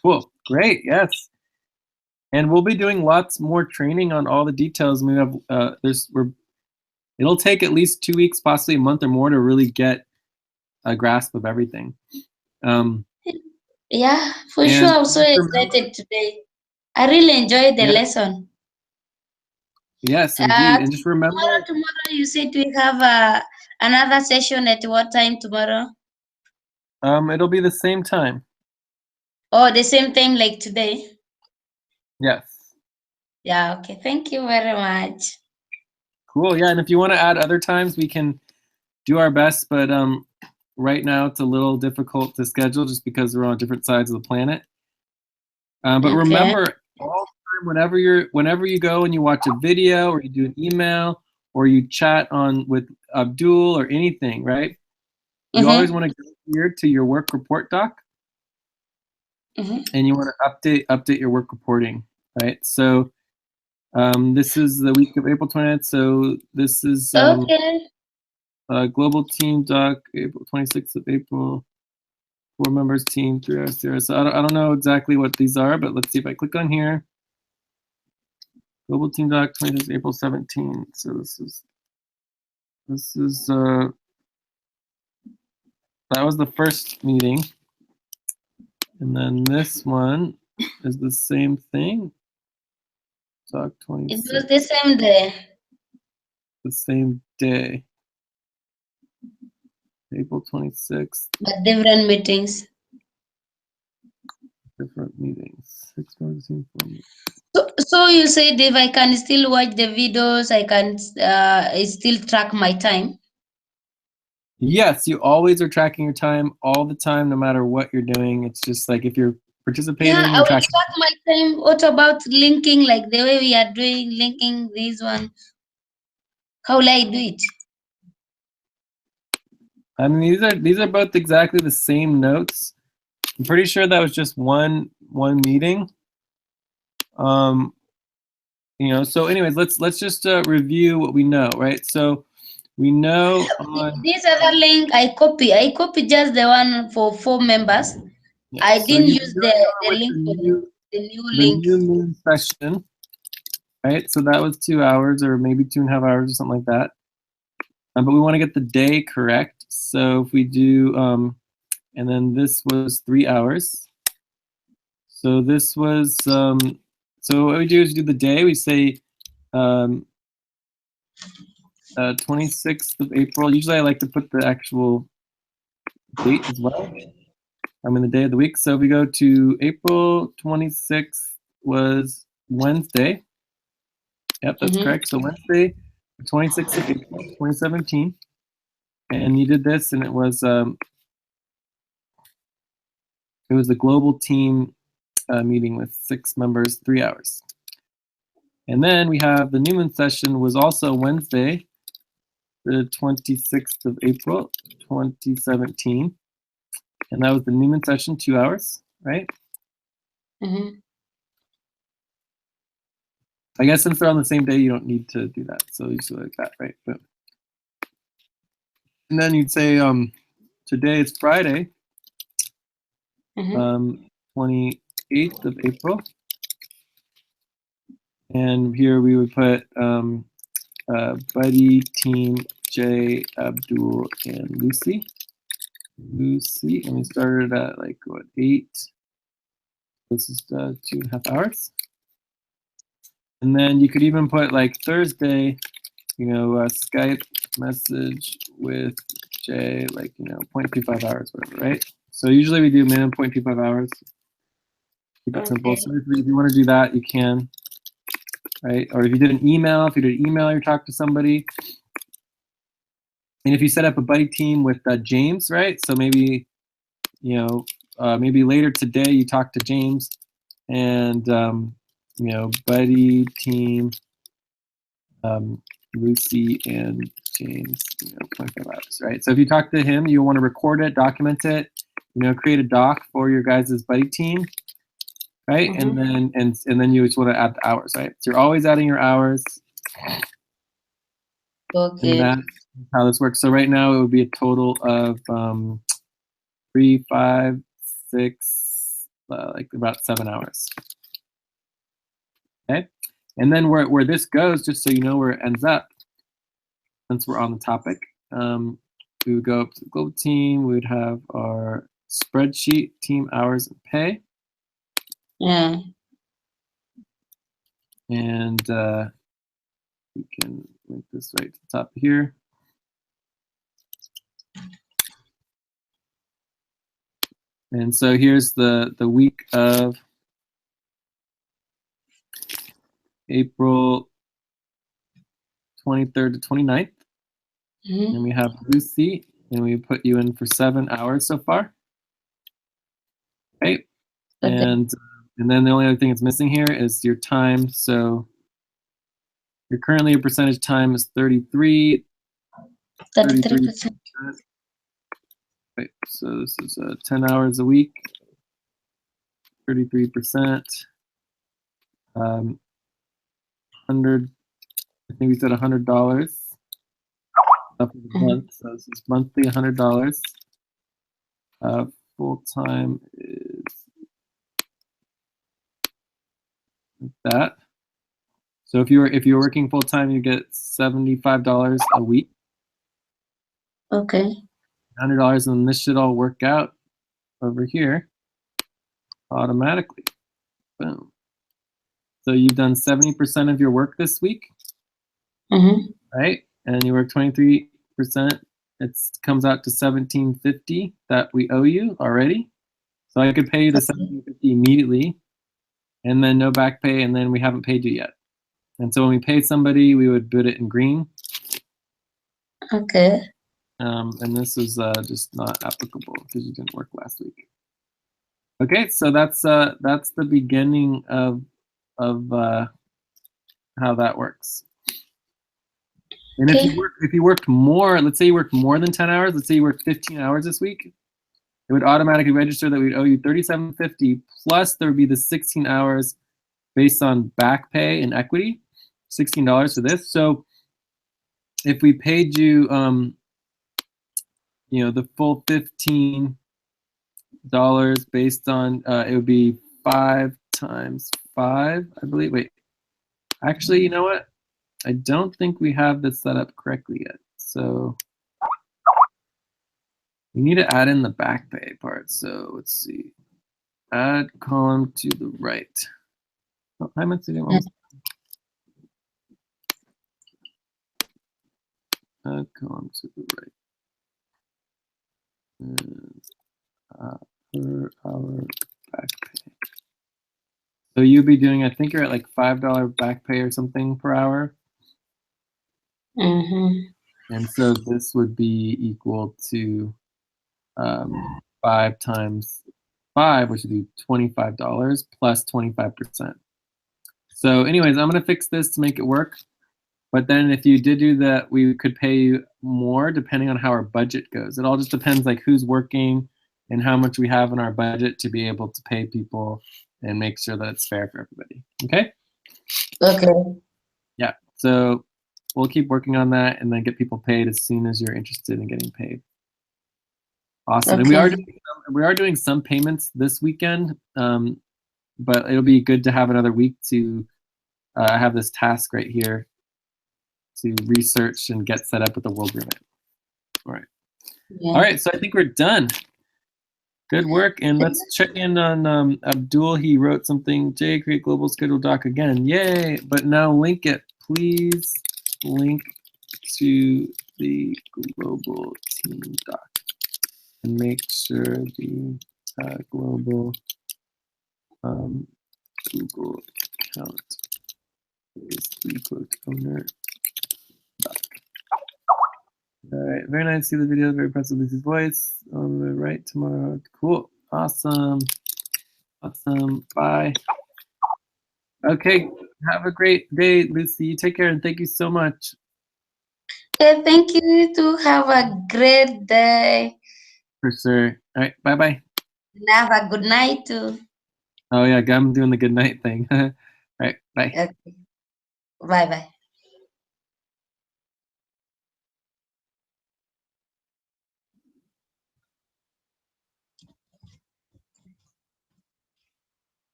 Cool, great, yes. And we'll be doing lots more training on all the details. We have it'll take at least 2 weeks, possibly a month or more, to really get a grasp of everything. Yeah, for sure. I'm so excited today. I really enjoyed the lesson. Yes, indeed. And just remember, tomorrow you said we have another session at what time tomorrow? It'll be the same time. Oh, the same time like today? Yes. Yeah, okay. Thank you very much. Cool. Yeah, and if you want to add other times, we can do our best, but right now it's a little difficult to schedule just because we're on different sides of the planet. But remember, all the time, whenever you go and you watch a video or you do an email or you chat with Abdul or anything, right? You always want to go here to your work report doc, and you want to update your work reporting, right? So this is the week of April 20th. So this is global team doc, April 26th of April. 4 members team, 3 hours, 0. So I don't know exactly what these are, but let's see if I click on here. Global team doc, 26th April 17. So this is that was the first meeting, and then this one is the same thing. Doc 26. It was the same day. The same day. April 26th. But different meetings. Different meetings. 6 magazine format. So you said if I can still watch the videos, I can still track my time? Yes, you always are tracking your time all the time, no matter what you're doing. It's just like if you're participating. Yeah, I will track my time. What about linking, like the way we are doing, linking this one? How will I do it? I mean, these are both exactly the same notes. I'm pretty sure that was just one meeting. So anyways, let's just review what we know, right? So we know this other link I copy just the one for 4 members. Yeah, I didn't use the link for the new link. The new session, right? So that was 2 hours or maybe 2.5 hours or something like that. But we want to get the day correct. So if we do, and then this was 3 hours. So this was, so what we do is do the day. We say 26th of April. Usually I like to put the actual date as well. I'm in the day of the week. So if we go to April 26th was Wednesday. Yep, that's correct. So Wednesday, the 26th of April, 2017. And you did this, and it was the global team meeting with 6 members, 3 hours. And then we have the Newman session was also Wednesday, the 26th of April, 2017. And that was the Newman session, 2 hours, right? I guess since they're on the same day, you don't need to do that. So usually like that, right? But, and then you'd say today is Friday, 28th of April. And here we would put Buddy, Team, Jay, Abdul, and Lucy. And we started at like what, 8? This is 2.5 hours. And then you could even put like Thursday, Skype message with Jay, like 0.25 hours, whatever, right? So usually we do minimum 0.25 hours. Keep it simple. So if you want to do that, you can, right? Or if you did an email, you talk to somebody. And if you set up a buddy team with James, right? So maybe, maybe later today you talk to James and, buddy team, Lucy and James, 25 hours, right? So if you talk to him, you want to record it, document it, create a doc for your guys' buddy team, right? And then you just want to add the hours, right? So you're always adding your hours. Okay. And that's how this works. So right now it would be a total of 3, 5, 6, like about 7 hours. Okay. And then where this goes, just so you know where it ends up, since we're on the topic, we would go up to the global team. We would have our spreadsheet, team hours and pay. Yeah. And we can link this right to the top here. And so here's the week of April 23rd to 29th. And we have Lucy, and we put you in for 7 hours so far. Right? Okay. And then the only other thing that's missing here is your time. So your currently your percentage time is 33. 33%. Right, so this is 10 hours a week, 33%. 100, I think we said $100 for the month. So this is monthly $100. Full time is like that. So if you're working full time, you get $75 a week. Okay. $100, and this should all work out over here automatically. Boom. So you've done 70% of your work this week, right? And you work 23%. It comes out to $17.50 that we owe you already. So I could pay you the $17.50 immediately, and then no back pay, and then we haven't paid you yet. And so when we pay somebody, we would put it in green. Okay. And this is just not applicable because you didn't work last week. Okay, so that's the beginning of how that works. And Okay. if you worked more, let's say you worked more than 10 hours, let's say you worked 15 hours this week, it would automatically register that we'd owe you $37.50 plus there would be the 16 hours based on back pay and equity, $16 for this. So if we paid you the full $15 based on it would be 5 times 5, I believe. Wait, actually, you know what? I don't think we have this set up correctly yet. So we need to add in the back pay part. So let's see. Add column to the right. Oh, I meant to do one. Add column to the right. per hour back pay. So you'll be doing, I think you're at like $5 back pay or something per hour. And so this would be equal to 5 times 5, which would be $25 plus 25%. So anyways, I'm going to fix this to make it work. But then if you did do that, we could pay you more depending on how our budget goes. It all just depends like who's working and how much we have in our budget to be able to pay people and make sure that it's fair for everybody. Okay? Okay. Yeah. So we'll keep working on that and then get people paid as soon as you're interested in getting paid. Awesome. Okay. And we are doing some payments this weekend, but it'll be good to have another week to have this task right here to research and get set up with the world remit. All right. Yeah. All right, so I think we're done. Good work, and let's check in on Abdul. He wrote something, Jay, create global schedule doc again. Yay, but now link it. Please link to the global team doc and make sure the global Google account is the quote owner doc. All right, very nice to see the video. Very impressed with Lucy's voice. On the right tomorrow. Cool. Awesome. Awesome. Bye. Okay. Have a great day, Lucy. You take care and thank you so much. Okay, thank you too. Have a great day. For sure. All right. Bye bye. And have a good night too. Oh, yeah. I'm doing the good night thing. All right. Bye. Okay. Bye bye.